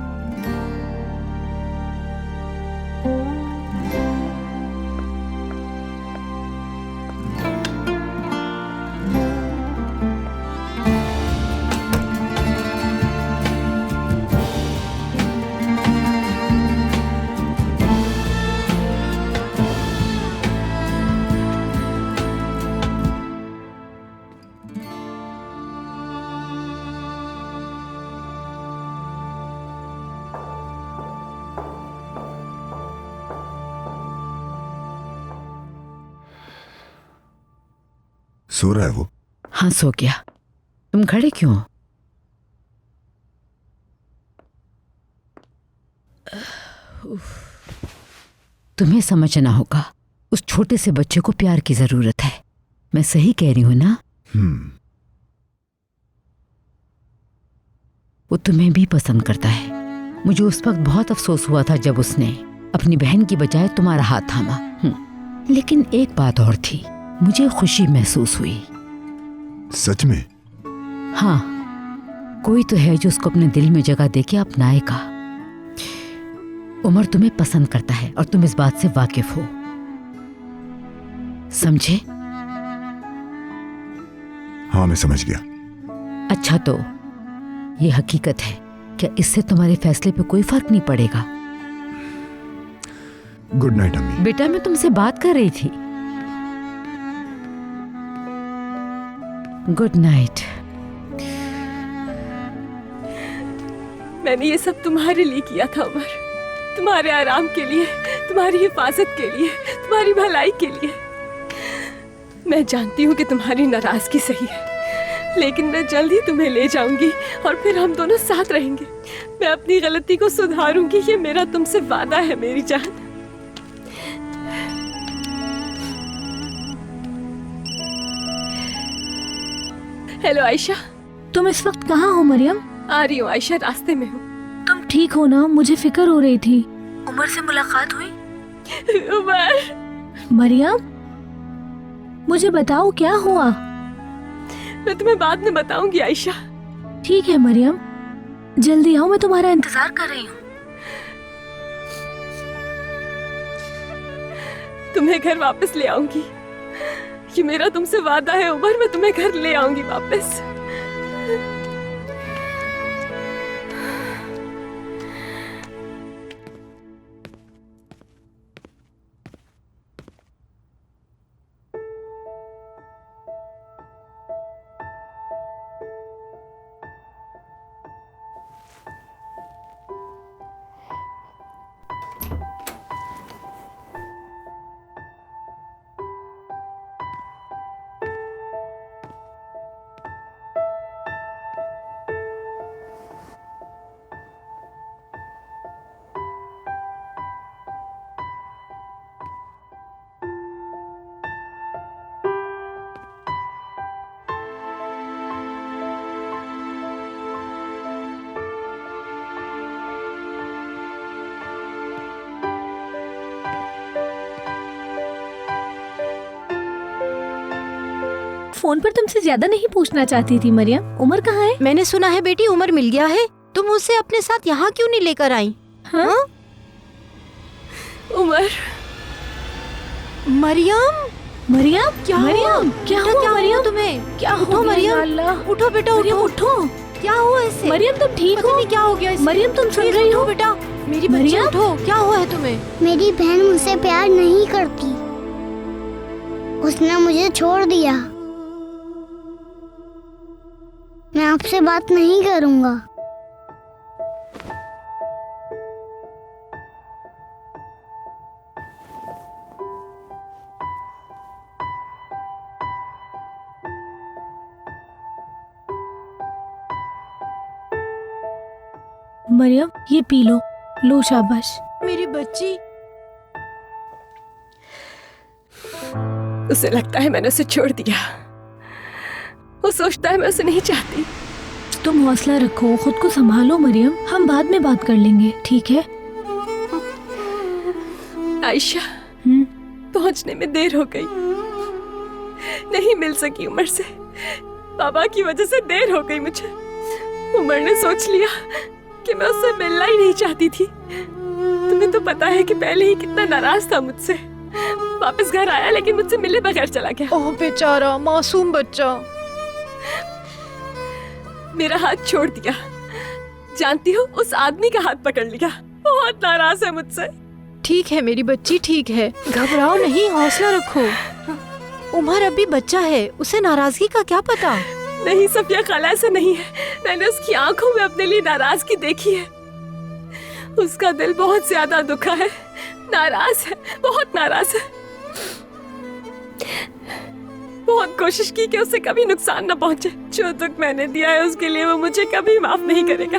सो रहा है वो? हाँ सो गया। तुम खड़े क्यों हो? तुम्हें समझना होगा, उस छोटे से बच्चे को प्यार की जरूरत है। मैं सही कह रही हूं ना? वो तुम्हें भी पसंद करता है। मुझे उस वक्त बहुत अफसोस हुआ था जब उसने अपनी बहन की बजाय तुम्हारा हाथ थामा। लेकिन एक बात और थी, मुझे खुशी महसूस हुई। सच में? हाँ, कोई तो है जो उसको अपने दिल में जगह देके अपनाएगा। उमर तुम्हें पसंद करता है और तुम इस बात से वाकिफ हो, समझे? हाँ, मैं समझ गया। अच्छा, तो ये हकीकत है, क्या इससे तुम्हारे फैसले पे कोई फर्क नहीं पड़ेगा? गुड नाइट अम्मी। बेटा, मैं तुमसे बात कर रही थी। Good night. मैंने ये सब तुम्हारे लिए किया था उमर, तुम्हारे आराम के लिए, तुम्हारी हिफाजत के लिए, तुम्हारी भलाई के लिए। मैं जानती हूँ कि तुम्हारी नाराजगी सही है, लेकिन मैं जल्द ही तुम्हें ले जाऊंगी और फिर हम दोनों साथ रहेंगे। मैं अपनी गलती को सुधारूंगी, ये मेरा तुमसे वादा है मेरी जान। हेलो आयशा। तुम इस वक्त कहाँ हो मरियम? आ रही हूँ आयशा, रास्ते में हूँ। तुम ठीक हो ना? मुझे फिक्र हो रही थी। उमर से मुलाकात हुई? उमर। मरियम, मुझे बताओ क्या हुआ? मैं तुम्हें बाद में बताऊंगी आयशा। ठीक है मरियम, जल्दी आओ, मैं तुम्हारा इंतजार कर रही हूँ। तुम्हें घर वापस ले आऊंगी। ये मेरा तुमसे वादा है उमर, मैं तुम्हें घर ले आऊंगी वापस। फोन पर तुमसे ज्यादा नहीं पूछना चाहती थी मरियम। उमर कहाँ है? मैंने सुना है बेटी उमर मिल गया है। तुम उसे अपने साथ यहाँ क्यों नहीं लेकर आई? हाँ? उमर। मरियम, मरियम क्या मरियम क्या हुआ मरियम? तुम्हें क्या उठो मरियम, उठो बेटा उठो। क्या हुआ इससे? मरियम तुम ठीक हो? क्या हो गया इससे? मरियम तुम सुन रही हो? बेटा मेरी बच्ची उठो, क्या हुआ है तुम्हें? मेरी बहन मुझसे प्यार नहीं करती, उसने मुझे छोड़ दिया। मैं आपसे बात नहीं करूंगा। मरियम ये पी लो, लो शाबाश। मेरी बच्ची। उसे लगता है मैंने उसे छोड़ दिया। वो सोचता है मैं उसे नहीं चाहती। तुम हौसला रखो, खुद को संभालो मरियम, हम बाद में बात कर लेंगे, ठीक है? आयशा, पहुंचने में देर हो गई, नहीं मिल सकी उमर से। बाबा की वजह से देर हो गई मुझे। उमर ने सोच लिया कि मैं उससे मिलना ही नहीं चाहती थी। तुम्हें तो पता है कि पहले ही कितना नाराज था मुझसे। वापस घर आया लेकिन मुझसे मिले बगैर चला गया। ओह बेचारा मासूम बच्चा। मेरा हाथ छोड़ दिया। जानती हो, उस आदमी का हाथ पकड़ लिया। बहुत नाराज है मुझसे। ठीक है मेरी बच्ची, ठीक है, घबराओ नहीं, हौसला रखो। उमर अभी बच्चा है, उसे नाराजगी का क्या पता। नहीं सफिया खाला, ऐसा नहीं है। मैंने उसकी आंखों में अपने लिए नाराजगी देखी है। उसका दिल बहुत ज्यादा दुखा है, नाराज है, बहुत नाराज है। बहुत कोशिश की कि उसे कभी नुकसान न पहुंचे। जो दुख मैंने दिया है उसके लिए वो मुझे कभी माफ नहीं करेगा।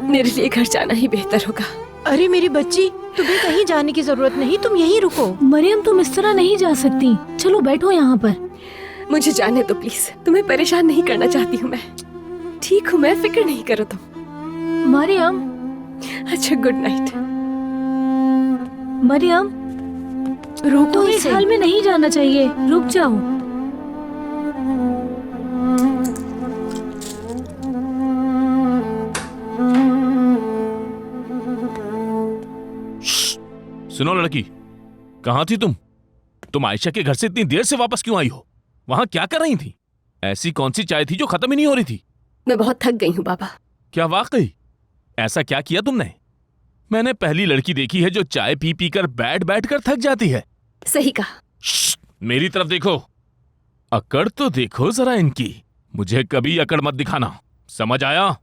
मेरे लिए घर जाना ही बेहतर होगा। अरे मेरी बच्ची, तुम्हें कहीं जाने की जरूरत नहीं, तुम यहीं रुको। मरियम तुम इस तरह नहीं जा सकती, चलो बैठो यहाँ पर। मुझे जाने दो प्लीज, तुम्हें परेशान नहीं करना चाहती हूँ मैं। ठीक हूँ मैं, फिक्र नहीं करो तुम। मरियम। अच्छा गुड नाइट। मरियम रुको, तुम्हें इस हाल में नहीं जाना चाहिए, रुक जाओ। सुनो लड़की, कहाँ थी तुम? तुम आयशा के घर से इतनी देर से वापस क्यों आई हो? वहां क्या कर रही थी? ऐसी कौन सी चाय थी जो खत्म ही नहीं हो रही थी? मैं बहुत थक गई हूँ बाबा। क्या वाकई? ऐसा क्या किया तुमने? मैंने पहली लड़की देखी है जो चाय पी पी कर बैठ कर थक जाती है। सही कहा। मेरी तरफ देखो, अकड़ तो देखो जरा इनकी। मुझे कभी अकड़ मत दिखाना, समझ आया?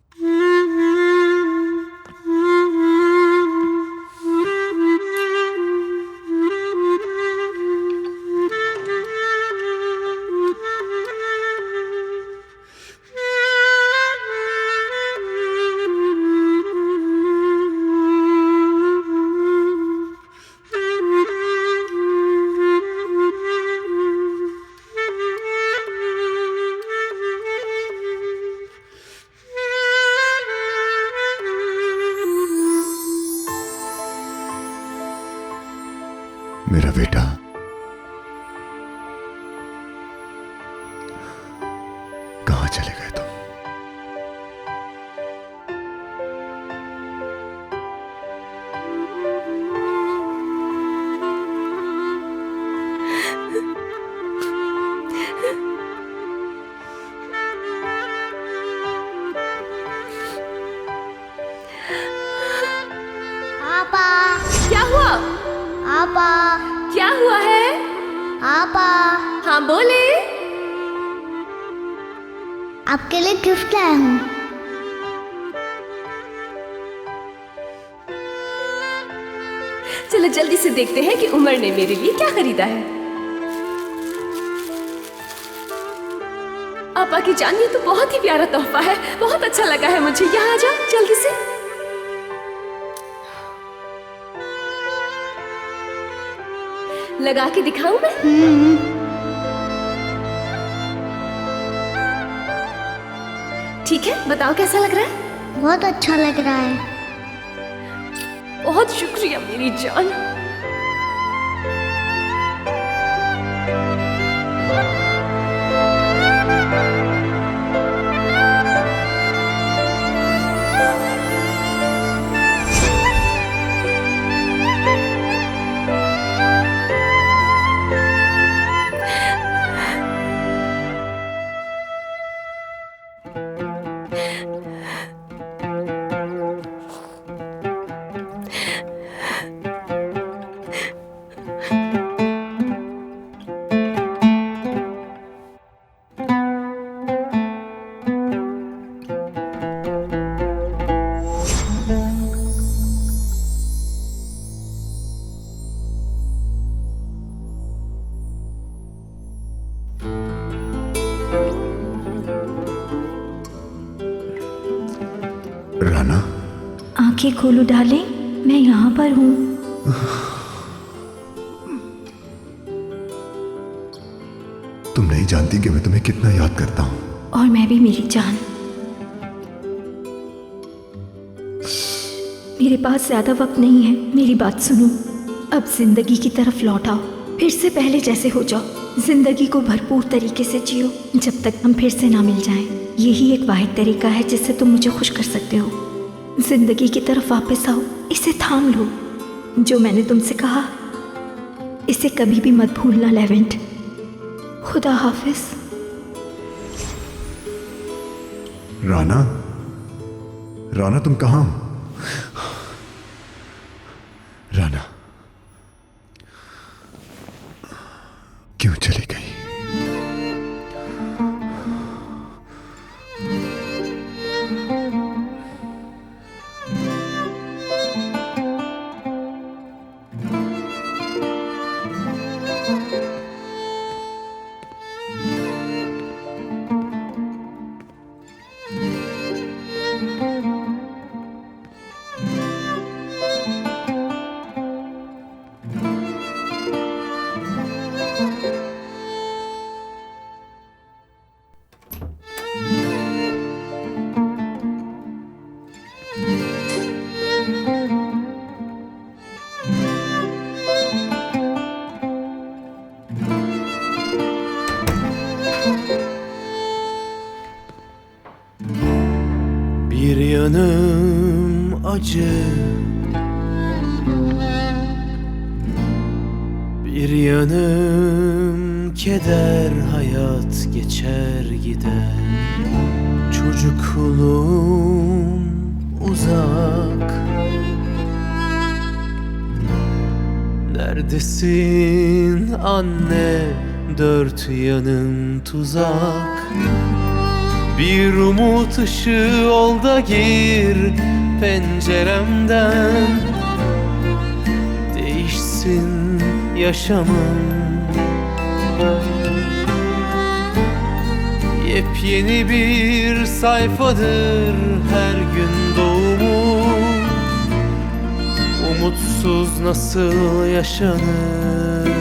मेरा बेटा, कहाँ चले गए तुम? आपा, क्या हुआ? आपा, क्या हुआ है? आपा, हाँ बोले। आपके लिए गिफ्ट लाया हूँ। चलो जल्दी से देखते हैं कि उमर ने मेरे लिए क्या खरीदा है। आपा की जान, ये तो बहुत ही प्यारा तोहफा है, बहुत अच्छा लगा है मुझे। यहाँ आ जाओ जल्दी से। लगा के दिखाऊं मैं? ठीक है, बताओ कैसा लग रहा है? बहुत अच्छा लग रहा है। बहुत शुक्रिया मेरी जान। राना, आंखें खोलो डार्लिंग, मैं यहाँ पर हूँ। तुम नहीं जानती कि मैं तुम्हें कितना याद करता हूँ। और मैं भी मेरी जान। मेरे पास ज्यादा वक्त नहीं है, मेरी बात सुनो। अब जिंदगी की तरफ लौट आओ, फिर से पहले जैसे हो जाओ। जिंदगी को भरपूर तरीके से जियो जब तक हम फिर से ना मिल जाएं। यही एक वाहिद तरीका है जिससे तुम मुझे खुश कर सकते हो। जिंदगी की तरफ वापस आओ, इसे थाम लो। जो मैंने तुमसे कहा, इसे कभी भी मत भूलना लेवेंट। खुदा हाफिज। राना, राना तुम कहाँ हो? राना, क्यों चली गई? Bir yanım acı, bir yanım keder. Hayat geçer gider, çocukluğum uzak. Neredesin anne, dört yanım tuzak. Bir umut ışığı ol da gir penceremden. Değişsin yaşamım, yepyeni bir sayfadır her gün doğumum. Umutsuz nasıl yaşanır?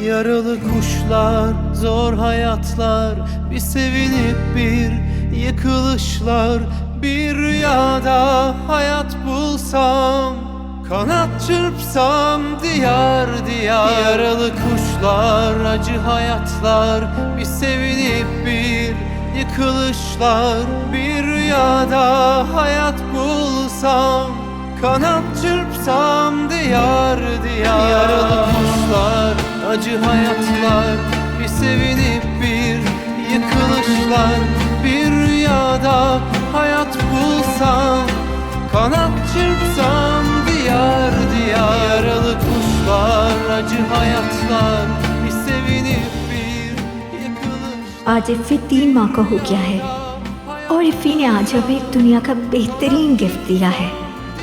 Yaralı kuşlar, zor hayatlar, bir sevinip bir yıkılışlar. Bir rüyada hayat bulsam, kanat çırpsam diyar diyar. Yaralı kuşlar, acı hayatlar, bir sevinip bir yıkılışlar. Bir rüyada hayat bulsam, kanat çırpsam diyar diyar. Yaralı kuşlar, acı hayatlar, bir sevinip bir yıkılışlar. Bir rüyada hayat bulsam, Kanat çırpsam diyar diyar, yaralı kuşlar, acı hayatlar, bir sevinip bir yıkılış. आज इफ़ी 3 माह का हो गया है और इफ़ी ने आज हमें एक दुनिया का बेहतरीन गिफ्ट दिया है।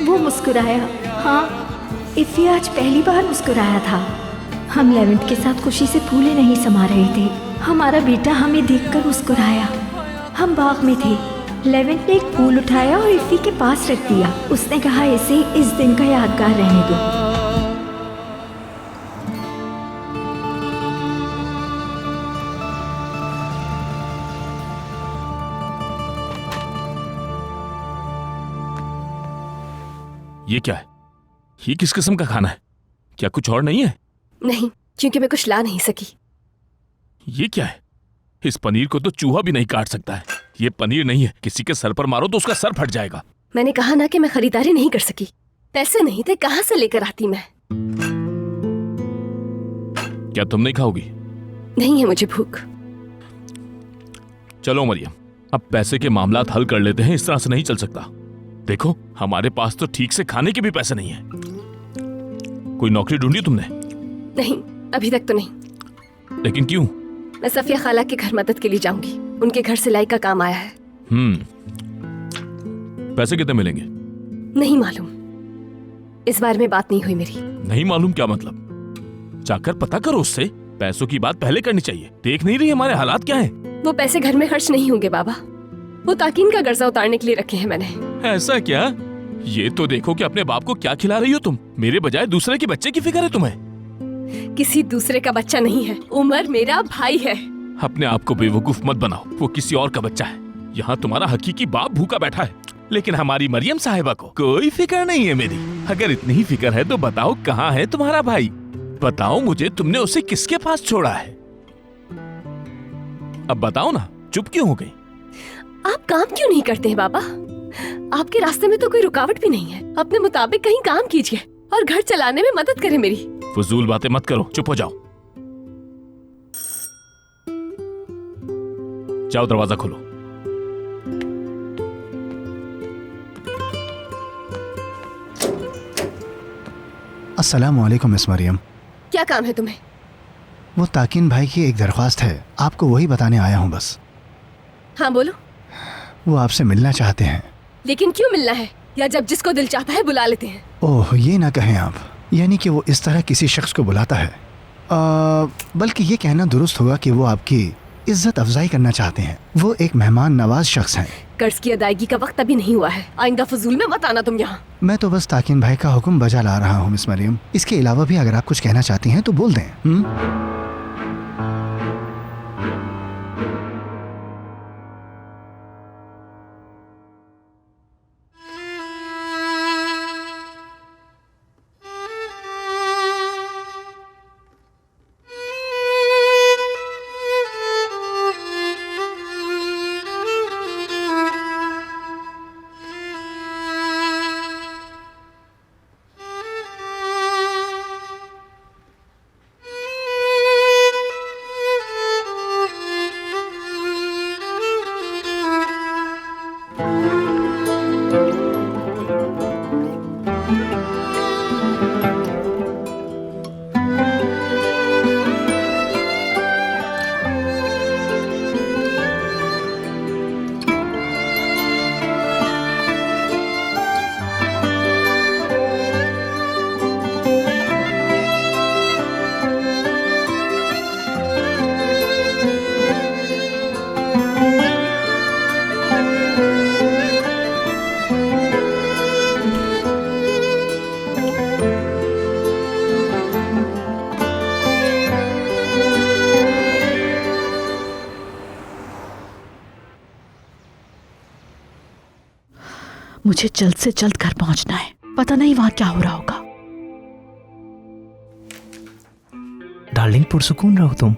वो मुस्कुराया। हाँ, इफ़ी आज पहली बार मुस्कुराया था। हम लेवेंट के साथ खुशी से फूले नहीं समा रहे थे। हमारा बेटा हमें देखकर मुस्कुराया। हम बाग में थे, लेवेंट ने एक फूल उठाया और इफ़ी के पास रख दिया। उसने कहा इसे इस दिन का यादगार रहने दो। ये क्या है? ये किस किस्म का खाना है? क्या कुछ और नहीं है? नहीं, क्योंकि मैं कुछ ला नहीं सकी। ये क्या है? इस पनीर को तो चूहा भी नहीं काट सकता है। ये पनीर नहीं है, किसी के सर पर मारो तो उसका सर फट जाएगा। मैंने कहा ना कि मैं खरीदारी नहीं कर सकी। पैसे नहीं थे, कहाँ से लेकर आती मैं? क्या तुम नहीं खाओगी? नहीं है मुझे भूख। चलो मरियम, अब पैसे के मामलात हल कर लेते हैं। इस तरह से नहीं चल सकता। देखो, हमारे पास तो ठीक से खाने के भी पैसे नहीं है। कोई नौकरी ढूंढी तुमने? नहीं, अभी तक तो नहीं। लेकिन क्यों? मैं सफिया खाला के घर मदद के लिए जाऊंगी। उनके घर सिलाई का काम आया है। पैसे कितने मिलेंगे? नहीं मालूम, इस बारे में बात नहीं हुई मेरी। नहीं मालूम क्या मतलब? जाकर पता करो उससे। पैसों की बात पहले करनी चाहिए। देख नहीं रही हमारे हालात क्या हैं? वो पैसे घर में खर्च नहीं होंगे बाबा। वो ताकीन का कर्जा उतारने के लिए रखे हैं मैंने। ऐसा क्या? ये तो देखो कि अपने बाप को क्या खिला रही हो तुम। मेरे बजाय दूसरे के बच्चे की फिक्र है तुम्हें। किसी दूसरे का बच्चा नहीं है, उमर मेरा भाई है। अपने आप को बेवकूफ मत बनाओ। वो किसी और का बच्चा है। यहाँ तुम्हारा हकीकी बाप भूखा बैठा है, लेकिन हमारी मरियम साहिबा को कोई फिक्र नहीं है मेरी। अगर इतनी ही फिक्र है तो बताओ कहाँ है तुम्हारा भाई? बताओ मुझे, तुमने उसे किसके पास छोड़ा है? अब बताओ ना, चुप क्यों हो गई? आप काम क्यों नहीं करते हैं बाबा? आपके रास्ते में तो कोई रुकावट भी नहीं है। अपने मुताबिक कहीं काम कीजिए और घर चलाने में मदद करें मेरी। फजूल बातें मत करो, चुप हो जाओ। जाओ, दरवाजा खोलो। अस्सलाम वालेकुम मिस मरियम। क्या काम है तुम्हें? वो ताकिन भाई की एक दरख्वास्त है, आपको वही बताने आया हूँ बस। हाँ बोलो। वो आपसे मिलना चाहते हैं। लेकिन क्यों मिलना है? या जब जिसको दिल चाहता है बुला लेते हैं? ओह, ये ना कहें आप। यानी कि वो इस तरह किसी शख्स को बुलाता है। बल्कि ये कहना दुरुस्त होगा कि वो आपकी इज्जत अफजाई करना चाहते हैं। वो एक मेहमान नवाज शख्स हैं। कर्ज की अदायगी का वक्त अभी नहीं हुआ है। आइंदा फजूल में मत आना तुम यहाँ। मैं तो बस ताकिन भाई का हुक्म बजा ला रहा हूँ मिस मरियम। इसके अलावा भी अगर आप कुछ कहना चाहती हैं तो बोल दें। मुझे जल्द से जल्द घर पहुंचना है। पता नहीं वहां क्या हो रहा होगा। डार्लिंग, पुरसुकून रहो तुम।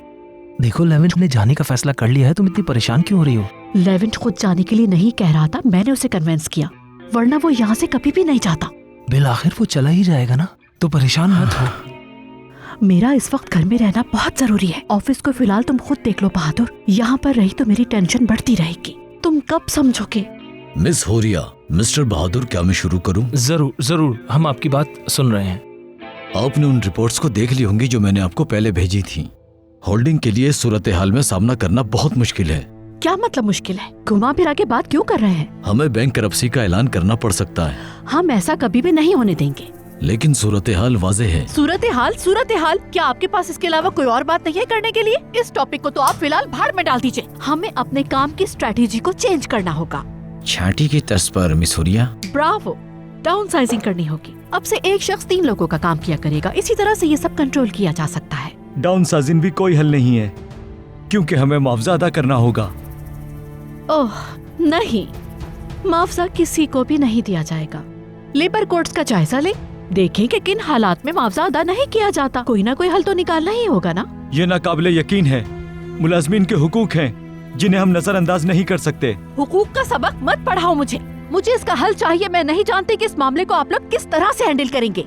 देखो, लेवेंट ने जाने का फैसला कर लिया है। तुम इतनी परेशान क्यों हो रही हो? लेवेंट खुद जाने के लिए नहीं कह रहा था, मैंने उसे कन्विंस किया, वरना वो यहाँ से कभी भी नहीं जाता। बिल आखिर वो चला ही जाएगा ना, तो परेशान मत हो। मेरा इस वक्त घर में रहना बहुत जरूरी है। ऑफिस को फिलहाल तुम खुद देख लो बहादुर। यहाँ पर रही तो मेरी टेंशन बढ़ती रहेगी। तुम कब समझोगे? मिस होरिया, मिस्टर बहादुर, क्या मैं शुरू करूं? जरूर जरूर, हम आपकी बात सुन रहे हैं। आपने उन रिपोर्ट्स को देख ली होंगी जो मैंने आपको पहले भेजी थी। होल्डिंग के लिए सूरत हाल में सामना करना बहुत मुश्किल है। क्या मतलब मुश्किल है? घुमा फिरा के बात क्यों कर रहे हैं? हमें बैंक करप्सी का ऐलान करना पड़ सकता है। हम ऐसा कभी भी नहीं होने देंगे। लेकिन सूरत हाल वाज़ेह है। सूरत हाल, क्या आपके पास इसके अलावा कोई और बात नहीं है करने के लिए? इस टॉपिक को तो आप फिलहाल भाड़ में डाल दीजिए। हमें अपने काम की स्ट्रेटेजी को चेंज करना होगा। छाटी की तर्ज पर मिस होरिया। ब्रावो, डाउन साइजिंग करनी होगी। अब से एक शख्स 3 लोगों का काम किया करेगा। इसी तरह से ये सब कंट्रोल किया जा सकता है। डाउन साइजिंग भी कोई हल नहीं है, क्योंकि हमें मुआवजा अदा करना होगा। ओह नहीं, मुआवजा किसी को भी नहीं दिया जाएगा। लेबर कोर्ट्स का जायजा ले, देखें कि किन हालात में मुआवजा अदा नहीं किया जाता। कोई ना कोई हल तो निकालना ही होगा ना। ये नाकाबिले यकीन है। मुलाजमीन के हुकूक हैं जिन्हें हम नजरअंदाज नहीं कर सकते। हुकूक का सबक मत पढ़ाओ मुझे इसका हल चाहिए। मैं नहीं जानती कि इस मामले को आप लोग किस तरह से हैंडल करेंगे।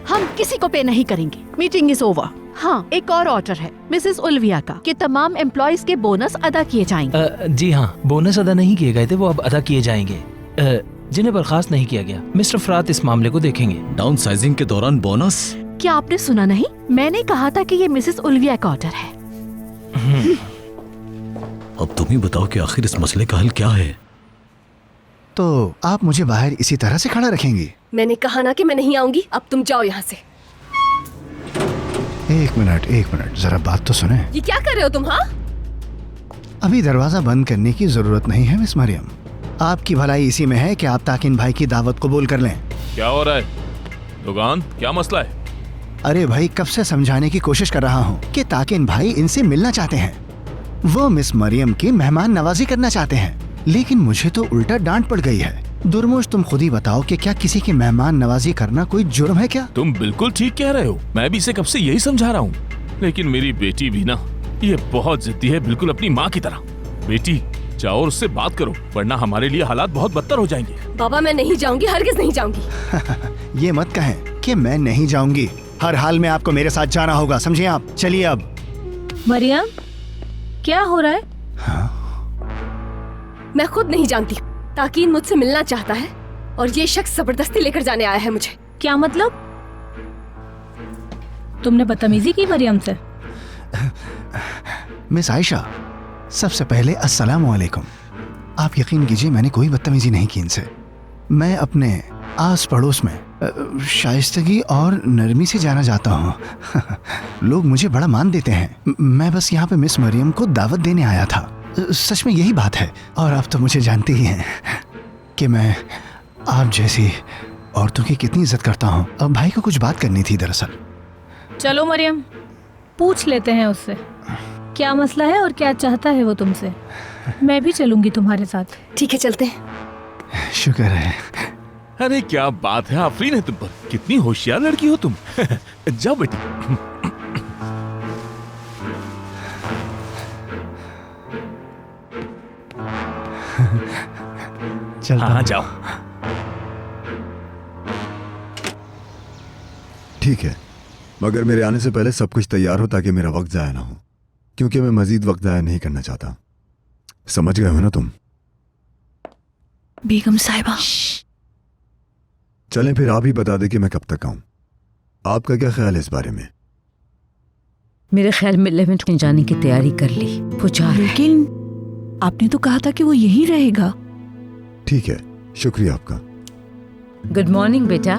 हम किसी को पे नहीं करेंगे। Meeting is over. हाँ, एक और ऑर्डर है मिसेस उल्विया का कि तमाम एम्प्लॉयज के बोनस अदा किए जाएंगे। जी हाँ, बोनस अदा नहीं किए गए थे, वो अब अदा किए जाएंगे। जिन्हें बर्खास्त नहीं किया गया, मिस्टर फरात इस मामले को देखेंगे। डाउन साइजिंग के दौरान बोनस? क्या आपने सुना नहीं? मैंने कहा था कि ये मिसेस उल्विया का ऑर्डर है। अब तुम ही बताओ कि आखिर इस मसले का हल क्या है। तो आप मुझे बाहर इसी तरह से खड़ा रखेंगी? मैंने कहा ना कि मैं नहीं आऊंगी। अब तुम जाओ यहाँ से। एक मिनट, जरा बात तो सुने। ये क्या कर रहे हो तुम? हाँ, अभी दरवाजा बंद करने की जरूरत नहीं है मिस मरियम। आपकी भलाई इसी में है कि आप ताकिन भाई की दावत कबूल कर लें। क्या हो रहा है दुकान? क्या मसला है? अरे भाई, कब से समझाने की कोशिश कर रहा हूँ कि ताकिन भाई इनसे मिलना चाहते हैं। वो मिस मरियम की मेहमान नवाजी करना चाहते हैं, लेकिन मुझे तो उल्टा डांट पड़ गई है। दुर्मोश, तुम खुद ही बताओ कि क्या किसी की मेहमान नवाजी करना कोई जुर्म है क्या? तुम बिल्कुल ठीक कह रहे हो। मैं भी इसे कब से यही समझा रहा हूँ, लेकिन मेरी बेटी भी ना, ये बहुत जिद्दी है, बिल्कुल अपनी माँ की तरह। बेटी, जाओ और उससे बात करो, वरना हमारे लिए हालात बहुत बदतर हो जाएंगे। बाबा, मैं नहीं जाऊंगी, हरगिज नहीं जाऊंगी। ये मत कहें कि मैं नहीं जाऊंगी। हर हाल में आपको मेरे साथ जाना होगा, समझिए आप। चलिए अब। मरियम, क्या हो रहा है? मैं खुद नहीं जानती। ताकीन मुझसे मिलना चाहता है और ये शख्स जबरदस्ती लेकर जाने आया है मुझे। क्या मतलब? तुमने बदतमीजी की मरियम से? मिस आयशा, सबसे पहले अस्सलामु अलैकुम। आप यकीन कीजिए, मैंने कोई बदतमीजी नहीं की इनसे। मैं अपने आस पड़ोस में शाइस्तगी और नरमी से जाना जाता हूँ। लोग मुझे बड़ा मान देते हैं। मैं बस यहाँ पे मिस मरियम को दावत देने आया था। सच में यही बात है। और आप तो मुझे जानते ही हैं कि मैं आप जैसी औरतों की कितनी इज्जत करता हूँ। अब भाई को कुछ बात करनी थी दरअसल। चलो मरियम, पूछ लेते हैं उससे क्या मसला है और क्या चाहता है वो तुमसे। मैं भी चलूंगी तुम्हारे साथ। ठीक है, चलते हैं। शुक्र है। अरे क्या बात है, आफरीन है तुम पर। कितनी होशियार लड़की हो तुम। जाओ बेटी। चलता हाँ, जाओ। ठीक है, मगर मेरे आने से पहले सब कुछ तैयार हो ताकि मेरा वक्त जाया ना हो, क्योंकि मैं मजीद वक्त जाया नहीं करना चाहता। समझ गए हो ना तुम? बेगम साहिबा। चलें फिर, आप ही बता दें कि मैं कब तक आऊं। आपका क्या ख्याल है इस बारे में? मेरे ख्याल में 11 में जाने की तैयारी कर ली। वो जा रहा है। लेकिन आपने तो कहा था कि वो यहीं रहेगा। ठीक है, शुक्रिया आपका। गुड मॉर्निंग बेटा।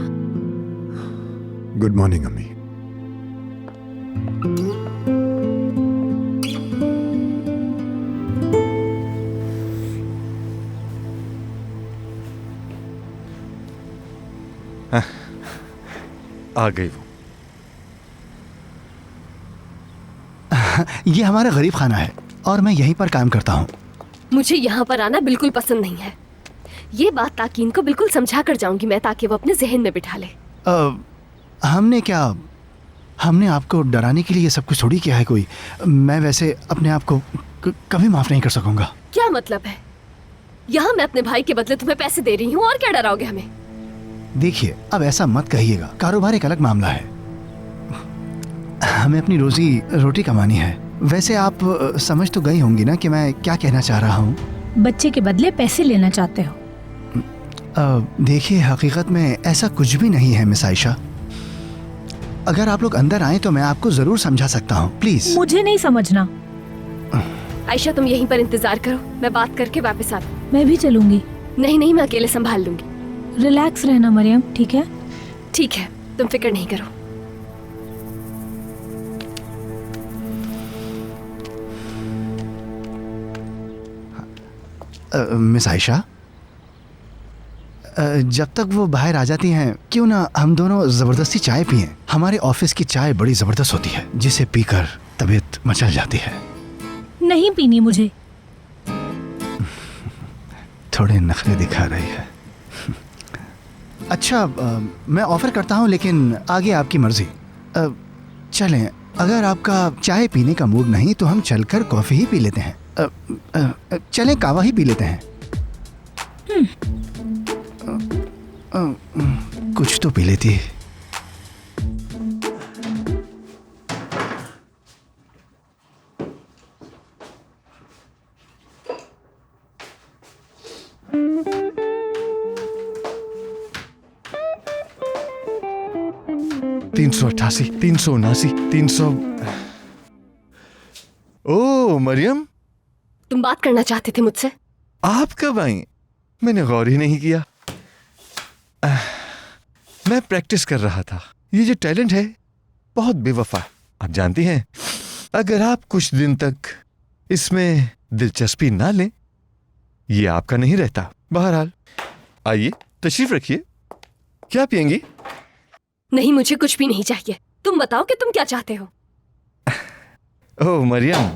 गुड मॉर्निंग अम्मी। आ गई वो। ये हमारा गरीब खाना है और मैं यहीं पर काम करता हूँ। मुझे यहाँ पर आना बिल्कुल पसंद नहीं है। ये बात ताकीन को बिल्कुल समझा कर जाऊंगी मैं, ताकि वो अपने जहन में बिठा ले। हमने आपको डराने के लिए ये सब कुछ थोड़ी किया है कोई। मैं वैसे अपने आप को कभी माफ नहीं कर सकूंगा। क्या मतलब है? यहाँ मैं अपने भाई के बदले तुम्हें पैसे दे रही हूँ और क्या डराओगे हमें? देखिए, अब ऐसा मत कहिएगा। कारोबार एक अलग मामला है। हमें अपनी रोजी रोटी कमानी है। वैसे आप समझ तो गई होंगी ना कि मैं क्या कहना चाह रहा हूँ। बच्चे के बदले पैसे लेना चाहते हो? देखिए, हकीकत में ऐसा कुछ भी नहीं है मिस आयशा। अगर आप लोग अंदर आए तो मैं आपको जरूर समझा सकता हूँ, प्लीज। मुझे नहीं समझना। आयशा तुम यहीं पर इंतजार करो, मैं बात करके वापस आती हूँ। मैं भी चलूंगी। नहीं नहीं, मैं अकेले संभाल लूंगी। रिलैक्स रहना मरियम, ठीक है? ठीक है, तुम फिक्र नहीं करो। मिस आयशा, जब तक वो बाहर आ जाती हैं, क्यों ना हम दोनों जबरदस्ती चाय पिएं। हमारे ऑफिस की चाय बड़ी जबरदस्त होती है, जिसे पीकर तबीयत मचल जाती है। नहीं पीनी मुझे। थोड़े नखरे दिखा रही है। अच्छा, मैं ऑफर करता हूँ, लेकिन आगे आपकी मर्जी। चलें, अगर आपका चाय पीने का मूड नहीं तो हम चलकर कॉफी ही पी लेते हैं। चलें, कावा ही पी लेते हैं। कुछ तो पी लेती। तीन 379, 300। ओ मरियम, तुम बात करना चाहते थे मुझसे? आप कब आई? मैंने गौर ही नहीं किया। मैं प्रैक्टिस कर रहा था। ये जो टैलेंट है बहुत बेवफा। आप जानती हैं, अगर आप कुछ दिन तक इसमें दिलचस्पी ना लें, ये आपका नहीं रहता। बहरहाल, आइए तशरीफ रखिए। क्या पियेंगी? नहीं, मुझे कुछ भी नहीं चाहिए। तुम बताओ कि तुम क्या चाहते हो। ओह मरियम,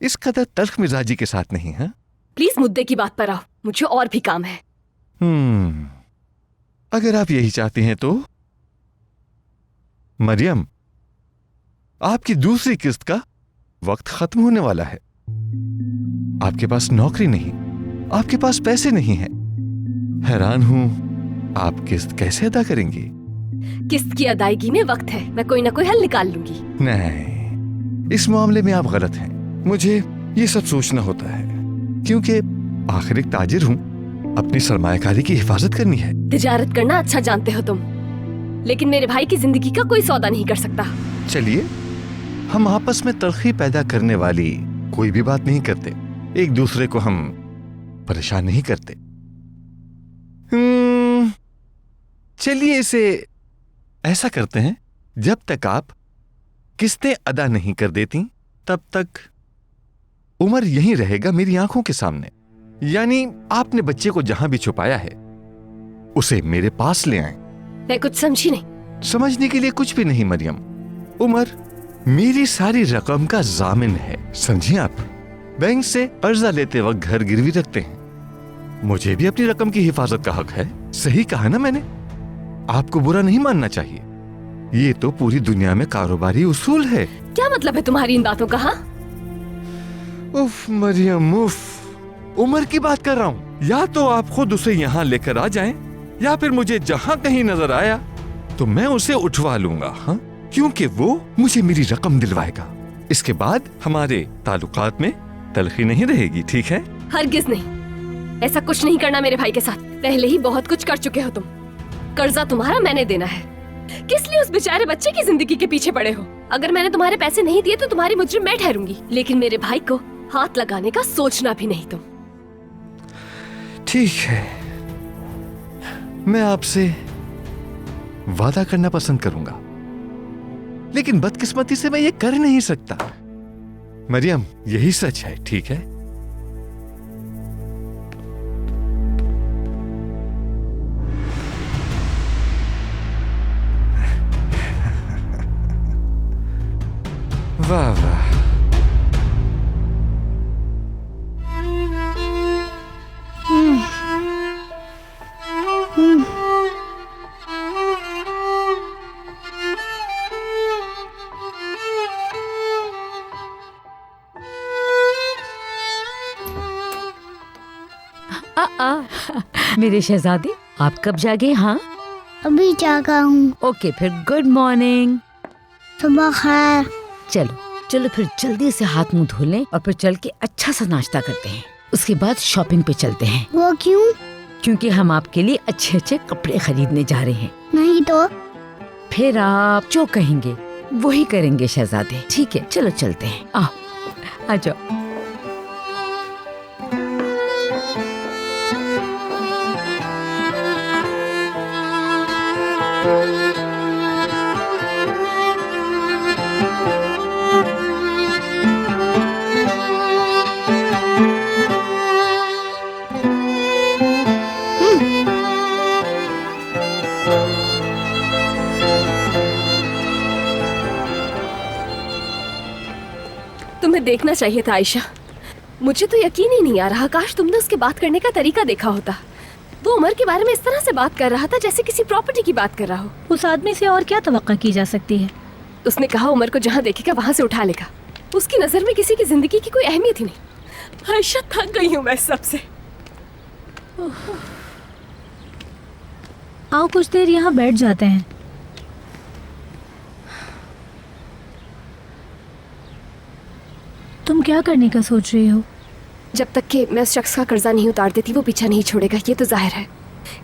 इस कदर तल्ख मिजाजी के साथ नहीं है। प्लीज मुद्दे की बात पर आओ, मुझे और भी काम है। अगर आप यही चाहती हैं तो मरियम, आपकी दूसरी किस्त का वक्त खत्म होने वाला है। आपके पास नौकरी नहीं, आपके पास पैसे नहीं हैं। हैरान हूं, आप किस्त कैसे अदा करेंगी? किस्त की अदायगी में वक्त है, मैं कोई ना कोई हल निकाल लूंगी। नहीं, इस मामले में आप गलत हैं। मुझे ये सब सोचना होता है, क्योंकि आखिर एक ताजिर हूं। अपनी सरमायाकारी की हिफाजत करनी है। तिजारत करना अच्छा जानते हो तुम, लेकिन मेरे भाई की जिंदगी का कोई सौदा नहीं कर सकता। चलिए, हम आपस में तलखी पैदा करने वाली कोई भी बात नहीं करते। एक दूसरे को हम परेशान नहीं करते। चलिए, इसे ऐसा करते हैं, जब तक आप किस्तें अदा नहीं कर देती, तब तक उमर यहीं रहेगा मेरी आंखों के सामने। यानी आपने बच्चे को जहां भी छुपाया है, उसे मेरे पास ले आए। मैं कुछ समझी नहीं। समझने के लिए कुछ भी नहीं मरियम। उमर मेरी सारी रकम का जामिन है, समझिए आप। बैंक से कर्जा लेते वक्त घर गिरवी रखते हैं। मुझे भी अपनी रकम की हिफाजत का हक है। सही कहा ना मैंने? आपको बुरा नहीं मानना चाहिए। ये तो पूरी दुनिया में कारोबारी उसूल है। क्या मतलब है तुम्हारी इन बातों का? हाँ, उफ मरियम, उफ। उमर की बात कर रहा हूँ। या तो आप खुद उसे यहाँ लेकर आ जाएं, या फिर मुझे जहाँ कहीं नजर आया तो मैं उसे उठवा लूंगा। हाँ, क्योंकि वो मुझे मेरी रकम दिलवाएगा। इसके बाद हमारे ताल्लुकात में तलखी नहीं रहेगी, ठीक है? हरगिज नहीं। ऐसा कुछ नहीं करना मेरे भाई के साथ। पहले ही बहुत कुछ कर चुके हो तुम। कर्जा तुम्हारा, मैंने देना है। किस लिए उस बेचारे बच्चे की जिंदगी के पीछे पड़े हो? अगर मैंने तुम्हारे पैसे नहीं दिए तो तुम्हारी मुजरिम मैं ठहरूंगी, लेकिन मेरे भाई को हाथ लगाने का सोचना भी नहीं तुम। ठीक है, मैं आपसे वादा करना पसंद करूंगा, लेकिन बदकिस्मती से मैं ये कर नहीं सकता। मरियम, यही सच है, ठीक है? वाह वाह। मेरे शहजादे, आप कब जागे? हाँ, अभी जागा हूँ। ओके, फिर गुड मॉर्निंग। सुबह खैर। चलो चलो, फिर जल्दी से हाथ मुंह धो लें और फिर चल के अच्छा सा नाश्ता करते हैं। उसके बाद शॉपिंग पे चलते हैं। वो क्यों? क्योंकि हम आपके लिए अच्छे अच्छे कपड़े खरीदने जा रहे हैं। नहीं तो फिर आप जो कहेंगे वही करेंगे शहजादे। ठीक है, चलो चलते हैं। आओ, आ जाओ। तुम्हें देखना चाहिए था आयशा। मुझे तो यकीन ही नहीं आ रहा, काश तुमने उसके बात करने का तरीका देखा होता। वो उमर के बारे में इस तरह से बात कर रहा था जैसे किसी प्रॉपर्टी की बात कर रहा हो। उस आदमी से और क्या तवक्का की जा सकती है? उसने कहा उमर को जहाँ देखेगा वहां से उठा लेगा। उसकी नजर में किसी की जिंदगी की कोई अहमियत ही नहीं। आयशा, थक गई हूँ मैं सबसे। आओ कुछ देर यहाँ बैठ जाते हैं। तुम क्या करने का सोच रही हो? जब तक कि मैं उस शख्स का कर्जा नहीं उतार देती वो पीछा नहीं छोड़ेगा, ये तो जाहिर है।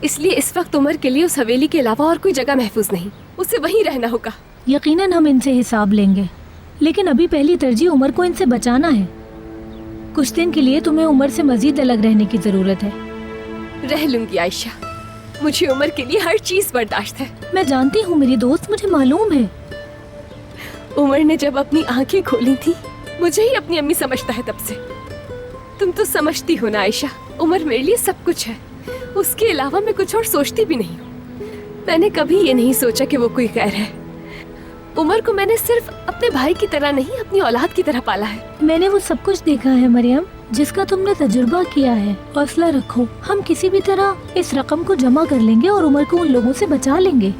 इसलिए इस वक्त उमर के लिए उस हवेली के अलावा और कोई जगह महफूज नहीं, उसे वहीं रहना होगा। यकीनन हम इनसे हिसाब लेंगे, लेकिन अभी पहली तरजीह उमर को इनसे बचाना है। कुछ दिन के लिए तुम्हें उमर से मजीद अलग रहने की जरूरत है। रह लूंगी आयशा, मुझे उमर के लिए हर चीज बर्दाश्त है। मैं जानती हूँ मेरी दोस्त, मुझे मालूम है। उमर ने जब अपनी आंखें खोली थी मुझे ही अपनी अम्मी समझता है तब से। तुम तो समझती हो ना आयशा, उमर मेरे लिए सब कुछ है। उसके अलावा मैं कुछ और सोचती भी नहीं हूँ। मैंने कभी ये नहीं सोचा कि वो कोई गैर है। उमर को मैंने सिर्फ अपने भाई की तरह नहीं, अपनी औलाद की तरह पाला है। मैंने वो सब कुछ देखा है मरियम, जिसका तुमने तजुर्बा किया है। हौसला रखो, हम किसी भी तरह इस रकम को जमा कर लेंगे और उमर को उन लोगों से बचा लेंगे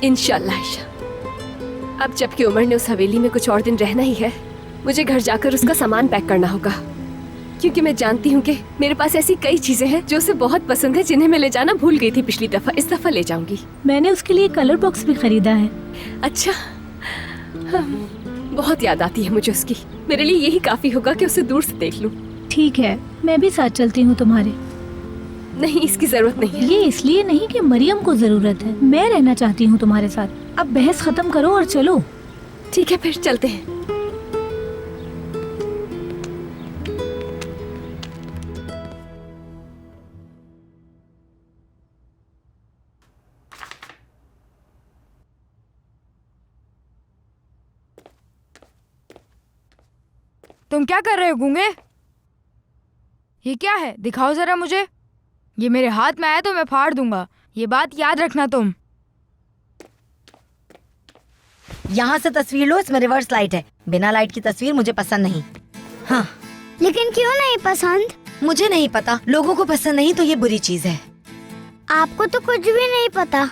इंशाल्लाह आयशा। अब जबकि उमर ने उस हवेली में कुछ और दिन रहना ही है, मुझे घर जाकर उसका सामान पैक करना होगा, क्योंकि मैं जानती हूँ कि मेरे पास ऐसी कई चीजें हैं जो उसे बहुत पसंद है, जिन्हें मैं ले जाना भूल गई थी पिछली दफा। इस दफा ले जाऊंगी। मैंने उसके लिए कलर बॉक्स भी खरीदा है। अच्छा, बहुत याद आती है मुझे उसकी। मेरे लिए यही काफी होगा कि उसे दूर से देख लूं। ठीक है, मैं भी साथ चलती हूँ तुम्हारे। नहीं, इसकी जरूरत नहीं है। ये इसलिए नहीं कि मरियम को जरूरत है, मैं रहना चाहती हूँ तुम्हारे साथ। अब बहस खत्म करो और चलो। ठीक है, फिर चलते हैं। तुम क्या कर रहे हो गूंगे? ये क्या है? दिखाओ जरा मुझे। ये मेरे हाथ में आया तो मैं फाड़ दूंगा, ये बात याद रखना तुम। यहाँ से तस्वीर लो, इसमें रिवर्स लाइट है। बिना लाइट की तस्वीर मुझे पसंद नहीं। हाँ, लेकिन क्यों नहीं पसंद? मुझे नहीं पता, लोगों को पसंद नहीं तो ये बुरी चीज है। आपको तो कुछ भी नहीं पता।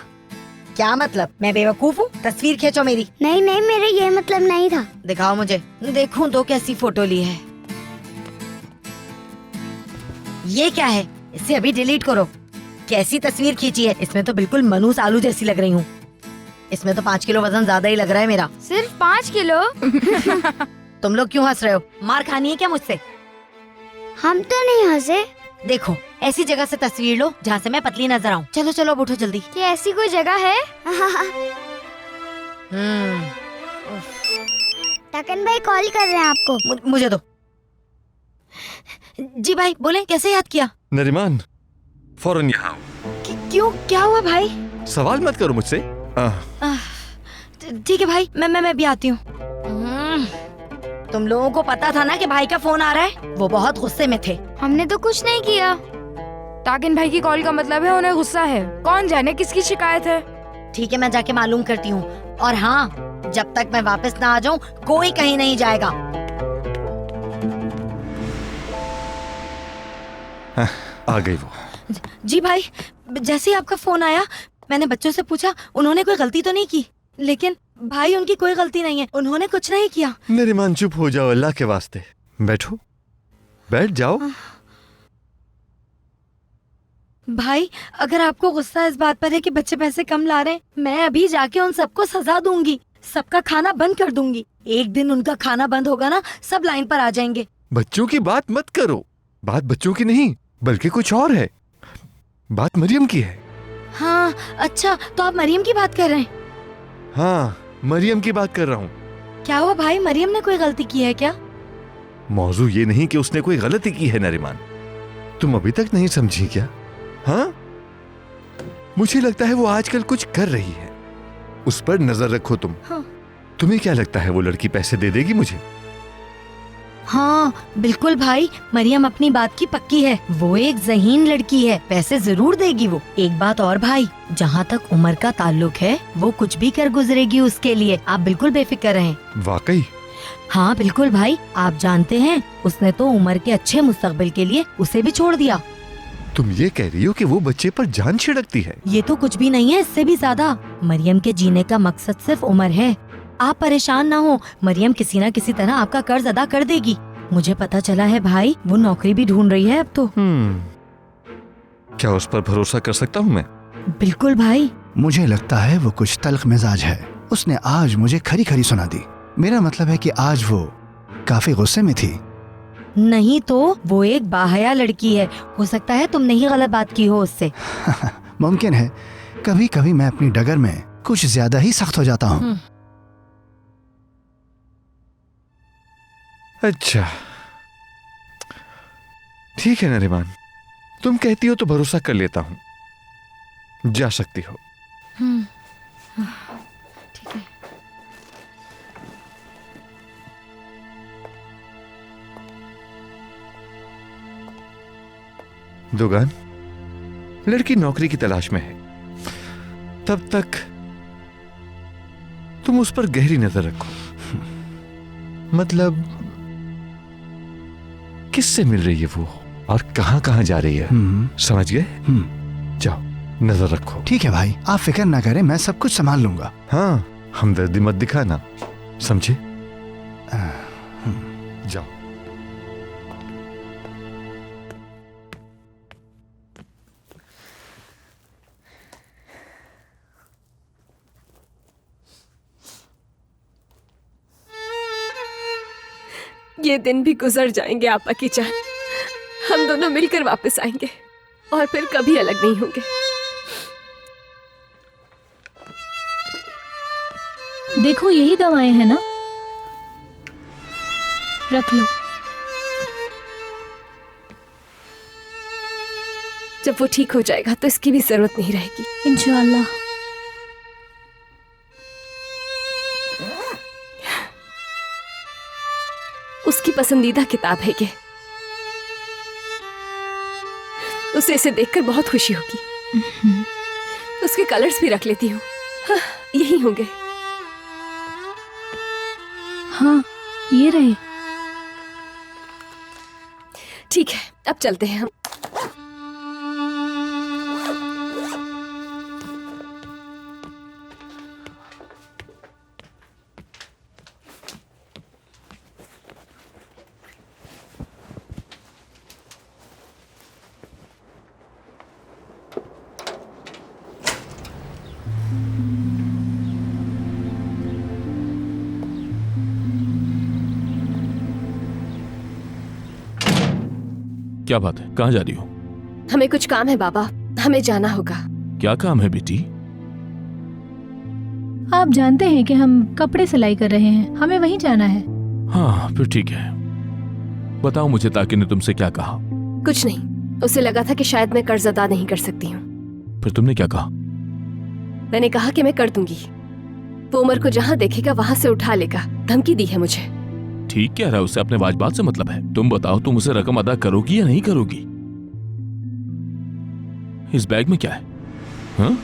क्या मतलब? मैं बेवकूफ हूँ? तस्वीर खींचो मेरी। नहीं नहीं, मेरे ये मतलब नहीं था। दिखाओ मुझे, देखूं तो कैसी फोटो ली है। ये क्या है? इसे अभी डिलीट करो। कैसी तस्वीर खींची है? इसमें तो बिल्कुल मनूस आलू जैसी लग रही हूँ। इसमें तो 5 किलो वजन ज्यादा ही लग रहा है मेरा। सिर्फ 5 किलो? तुम लोग क्यों हंस रहे हो? मार खानी है क्या मुझसे? हम तो नहीं हंसे। देखो, ऐसी जगह से तस्वीर लो जहाँ से मैं पतली नजर आऊँ। चलो चलो, अब उठो जल्दी। क्या ऐसी कोई जगह है? टाकन भाई कॉल कर रहे हैं आपको। मुझे दो। जी भाई, बोले, कैसे याद किया? नरीमान, फौरन यहाँ आओ। क्यों, क्या हुआ भाई? सवाल मत करो मुझसे। ठीक है भाई, मैं भी आती हूँ। तुम लोगों को पता था ना कि भाई का फोन आ रहा है? वो बहुत गुस्से में थे। हमने तो कुछ नहीं किया। ताकिन भाई की कॉल का मतलब है उन्हें गुस्सा है। कौन जाने किसकी शिकायत है। ठीक है, मैं जाके मालूम करती हूँ। और हाँ, जब तक मैं वापस ना आ जाऊँ कोई कहीं नहीं जाएगा। आ गई वो। जी भाई, जैसे ही आपका फोन आया मैंने बच्चों से पूछा, उन्होंने कोई गलती तो नहीं की। लेकिन भाई, उनकी कोई गलती नहीं है, उन्होंने कुछ नहीं किया। नरीमान चुप हो जाओ, अल्लाह के वास्ते। बैठो, बैठ जाओ। भाई, अगर आपको गुस्सा इस बात पर है कि बच्चे पैसे कम ला रहे हैं, मैं अभी जाके उन सबको सजा दूंगी। सबका खाना बंद कर दूंगी। एक दिन उनका खाना बंद होगा ना, सब लाइन पर आ जाएंगे। बच्चों की बात मत करो। बात बच्चों की नहीं बल्कि कुछ और है। बात मरियम की है। हाँ अच्छा, तो आप मरियम की बात कर रहे हैं? हाँ, मरियम की बात कर रहा हूँ। क्या हुआ भाई, मरियम ने कोई गलती की है क्या? मौजू ये नहीं कि उसने कोई गलती की है नरीमान, तुम अभी तक नहीं समझी क्या? हाँ, मुझे लगता है वो आजकल कुछ कर रही है, उस पर नजर रखो तुम। हाँ। तुम्हें क्या लगता है वो लड़की पैसे दे देगी मुझे? हाँ बिल्कुल भाई, मरियम अपनी बात की पक्की है। वो एक ज़हीन लड़की है, पैसे जरूर देगी वो। एक बात और भाई, जहाँ तक उमर का ताल्लुक है, वो कुछ भी कर गुजरेगी उसके लिए, आप बिल्कुल बेफिक्र रहें। वाकई? हाँ बिल्कुल भाई, आप जानते हैं उसने तो उमर के अच्छे मुस्तकबिल के लिए उसे भी छोड़ दिया। तुम ये कह रही हो कि वो बच्चे पर जान छिड़कती है? ये तो कुछ भी नहीं है, इससे भी ज्यादा। मरियम के जीने का मकसद सिर्फ उमर है। आप परेशान ना हो, मरियम किसी न किसी तरह आपका कर्ज अदा कर देगी। मुझे पता चला है भाई, वो नौकरी भी ढूंढ रही है अब तो। क्या उस पर भरोसा कर सकता हूँ मैं? बिल्कुल भाई। मुझे लगता है वो कुछ तल्ख मिजाज है। उसने आज मुझे खरी खरी सुना दी। मेरा मतलब है कि आज वो काफी गुस्से में थी। नहीं तो वो एक बाहया लड़की है, हो सकता है तुमने ही गलत बात की हो उससे। मुमकिन है, कभी कभी मैं अपनी डगर में कुछ ज्यादा ही सख्त हो जाता हूँ। अच्छा ठीक है नरीमान, तुम कहती हो तो भरोसा कर लेता हूँ, जा सकती हो। ठीक है। दुगान, लड़की नौकरी की तलाश में है, तब तक तुम उस पर गहरी नजर रखो। मतलब किससे मिल रही है वो और कहां कहां जा रही है, समझ गए? जाओ नजर रखो। ठीक है भाई, आप फिक्र ना करें, मैं सब कुछ संभाल लूंगा। हाँ, हमदर्दी मत दिखाना, समझे? जाओ। ये दिन भी गुजर जाएंगे आपा की जान, हम दोनों मिलकर वापस आएंगे और फिर कभी अलग नहीं होंगे। देखो यही दवाएं हैं ना, रख लो। जब वो ठीक हो जाएगा तो इसकी भी जरूरत नहीं रहेगी इंशाअल्लाह। उसकी पसंदीदा किताब है ये, उसे इसे देखकर बहुत खुशी होगी। उसके कलर्स भी रख लेती हूँ। हाँ, यही होंगे। हाँ ये रहे। ठीक है, अब चलते हैं हम। क्या बात है, कहाँ जा रही हो? हमें कुछ काम है बाबा, हमें जाना होगा। क्या काम है बेटी? आप जानते हैं कि हम कपड़े सिलाई कर रहे हैं, हमें वहीं जाना है। हाँ फिर ठीक है, बताओ मुझे ताकि ने तुमसे क्या कहा? कुछ नहीं, उसे लगा था कि शायद मैं कर्ज अदा नहीं कर सकती हूँ। फिर तुमने क्या कहा? मैंने कहा कि मैं कर दूंगी, वो उमर को जहाँ देखेगा वहां से उठा लेगा। धमकी दी है मुझे। ठीक कह रहा है, उसे अपने वाजबात से मतलब है। तुम बताओ, तुम उसे रकम अदा करोगी या नहीं करोगी? इस बैग में क्या है? हाँ?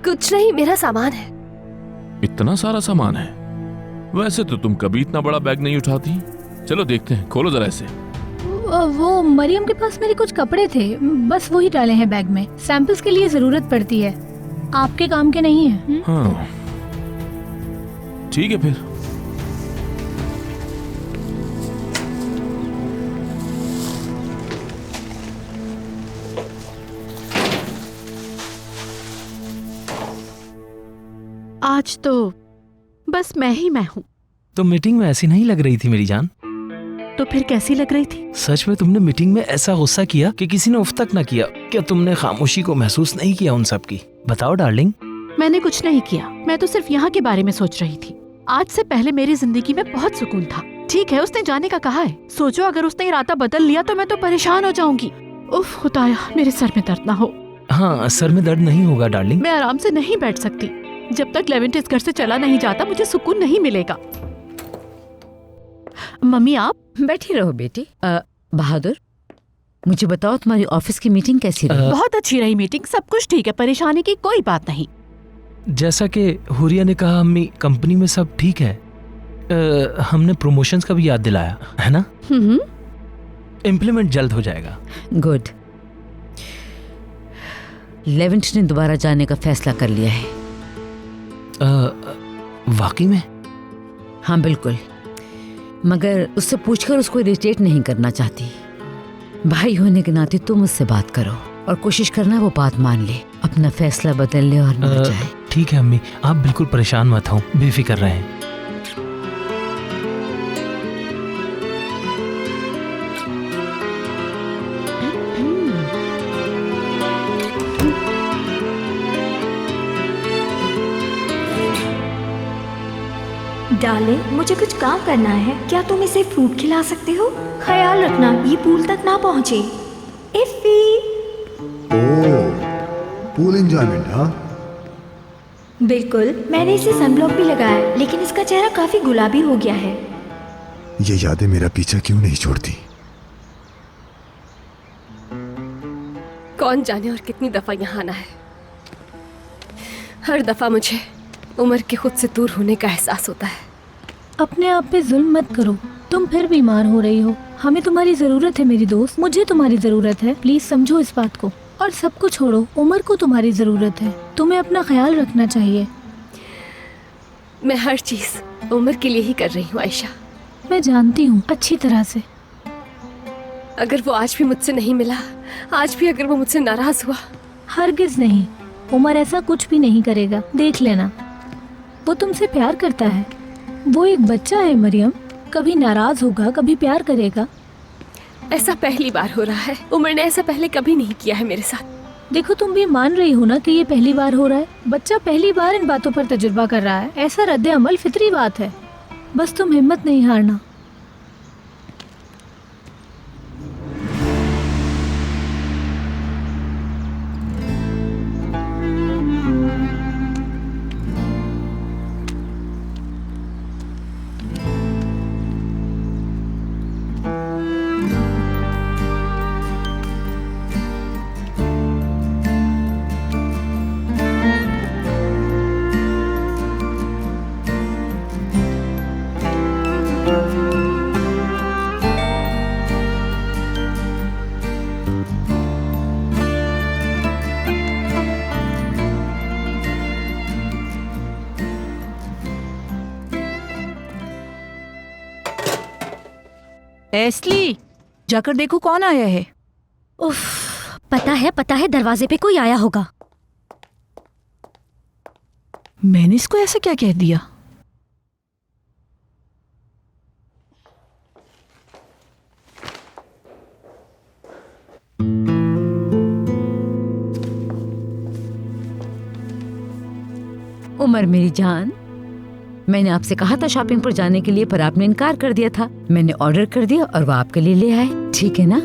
कुछ नहीं, मेरा सामान है। इतना सारा सामान है? वैसे तो तुम कभी इतना बड़ा बैग नहीं उठाती। चलो देखते हैं, खोलो जरा इसे। वो मरियम के पास मेरे कुछ कपड़े थे, बस वही डाले हैं बैग में। सैंपल्स के लिए जरूरत पड़ती है, आपके काम के नहीं है। हाँ ठीक है फिर। आज तो बस मैं ही मैं हूँ। तो मीटिंग में ऐसी नहीं लग रही थी मेरी जान। तो फिर कैसी लग रही थी? सच में तुमने मीटिंग में ऐसा गुस्सा किया कि किसी ने उफ तक न किया? क्या तुमने खामोशी को महसूस नहीं किया उन सब की? बताओ डार्लिंग। मैंने कुछ नहीं किया, मैं तो सिर्फ यहाँ के बारे में सोच रही थी। आज से पहले मेरी जिंदगी में बहुत सुकून था। ठीक है, उसने जाने का कहा है। सोचो अगर उसने इरादा बदल लिया तो मैं तो परेशान हो जाऊंगी। उफ खुदाया, मेरे सर में दर्द ना हो। हाँ, सर में दर्द नहीं होगा डार्लिंग। मैं आराम से नहीं बैठ सकती जब तक लेवेंट इस घर से चला नहीं जाता। मुझे सुकून नहीं मिलेगा। मम्मी आप बैठी रहो बेटी। बहादुर, मुझे बताओ तुम्हारी ऑफिस की मीटिंग कैसी रही? बहुत अच्छी रही मीटिंग, सब कुछ ठीक है, परेशानी की कोई बात नहीं। जैसा कि हुरिया ने कहा अम्मी, कंपनी में सब ठीक है। हमने प्रमोशंस का भी याद दिलाया है ना? इम्प्लीमेंट जल्द हो जाएगा। गुड। लेवेंट ने दोबारा जाने का फैसला कर लिया है। वाकई में? हाँ बिल्कुल, मगर उससे पूछकर उसको इरिटेट नहीं करना चाहती। भाई होने के नाते तुम उससे बात करो और कोशिश करना वो बात मान ले, अपना फैसला बदल ले और न जाए। ठीक है अम्मी, आप बिल्कुल परेशान मत हो, बेफिक्र रहें। डार्लिंग, मुझे कुछ काम करना है, क्या तुम इसे फ्रूट खिला सकते हो? ख्याल रखना ये पूल तक ना पहुंचे। इफ़ी। Pool enjoyment? हाँ बिल्कुल, मैंने इसे सनब्लॉक भी लगाया, लेकिन इसका चेहरा काफी गुलाबी हो गया है। ये यादें मेरा पीछा क्यों नहीं छोड़ती? कौन जाने और कितनी दफा यहाँ आना है। हर दफा मुझे उमर के खुद से दूर होने का एहसास होता है। अपने आप पे जुल्म मत करो, तुम फिर बीमार हो रही हो। हमें तुम्हारी जरूरत है मेरी दोस्त, मुझे तुम्हारी जरूरत है। प्लीज समझो इस बात को। और सबको छोड़ो, उमर को तुम्हारी जरूरत है। तुम्हें अपना ख्याल रखना चाहिए। मैं हर चीज उमर के लिए ही कर रही हूँ आयशा। मैं जानती हूँ अच्छी तरह से। अगर वो आज भी मुझसे नहीं मिला, आज भी अगर वो मुझसे नाराज हुआ। हरगिज नहीं, उमर ऐसा कुछ भी नहीं करेगा, देख लेना। वो तुमसे प्यार करता है। वो एक बच्चा है मरियम, कभी नाराज होगा, कभी प्यार करेगा। ऐसा पहली बार हो रहा है। उमर ने ऐसा पहले कभी नहीं किया है मेरे साथ। देखो, तुम भी मान रही हो ना कि ये पहली बार हो रहा है। बच्चा पहली बार इन बातों पर तजुर्बा कर रहा है। ऐसा रद्द अमल फितरी बात है। बस तुम हिम्मत नहीं हारना। एस्ली, जाकर देखो कौन आया है। उफ, पता है दरवाजे पे कोई आया होगा। मैंने इसको ऐसा क्या कह दिया? उमर मेरी जान, मैंने आपसे कहा था शॉपिंग पर जाने के लिए, पर आपने इनकार कर दिया था। मैंने ऑर्डर कर दिया और वो आपके लिए ले आए। ठीक है ना?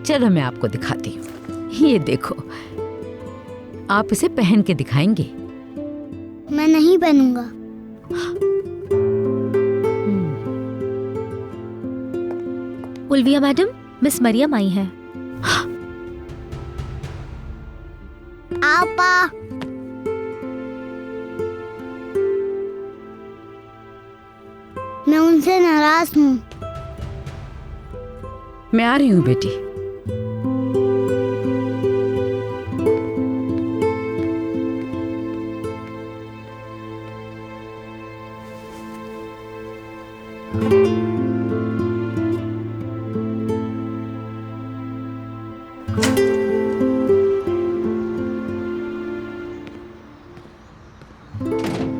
चलो मैं आपको दिखाती हूँ। ये देखो, आप इसे पहन के दिखाएंगे। मैं नहीं पहनूंगा। उल्विया मैडम, मिस मरियम आई है। आपा, मैं उनसे नाराज हूँ। मैं आ रही हूँ बेटी।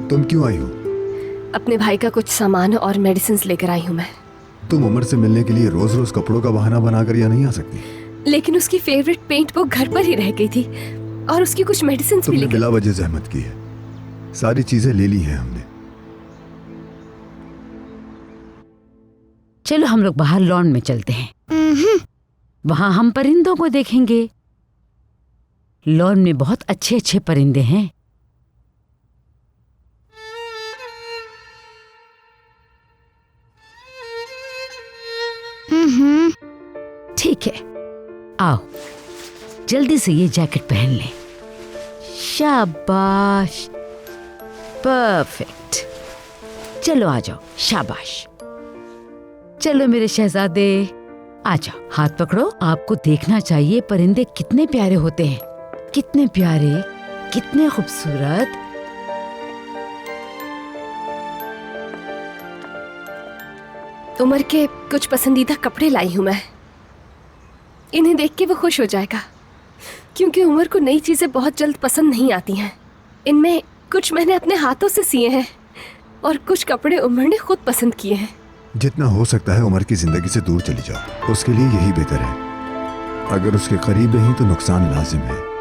तुम क्यों आई हो? अपने भाई का कुछ सामान और मेडिसिन लेकर आई हूँ मैं। तुम उमर से मिलने के लिए रोज रोज कपड़ों का बहाना बनाकर यहाँ नहीं आ सकती। लेकिन उसकी फेवरेट पेंट बुक घर पर ही रह गई थी और उसकी कुछ मेडिसिन भी तुमने बिला वजह जहमत की है, सारी चीजें ले ली हैं हमने। चलो हम लोग बाहर लॉन में चलते हैं, वहां हम परिंदों को देखेंगे। लॉन में बहुत अच्छे अच्छे परिंदे हैं। ठीक है, आओ जल्दी से ये जैकेट पहन ले। शाबाश, परफेक्ट। चलो आ जाओ, शाबाश। चलो मेरे शहजादे, आ जाओ, हाथ पकड़ो। आपको देखना चाहिए परिंदे कितने प्यारे होते हैं, कितने प्यारे, कितने खूबसूरत। उमर के कुछ पसंदीदा कपड़े लाई हूँ मैं, इन्हें देख के वो खुश हो जाएगा, क्योंकि उमर को नई चीजें बहुत जल्द पसंद नहीं आती हैं। इनमें कुछ मैंने अपने हाथों से सिए हैं और कुछ कपड़े उमर ने खुद पसंद किए हैं। जितना हो सकता है उमर की जिंदगी से दूर चली जाओ, उसके लिए यही बेहतर है। अगर उसके करीब नहीं तो नुकसान लाजिम है।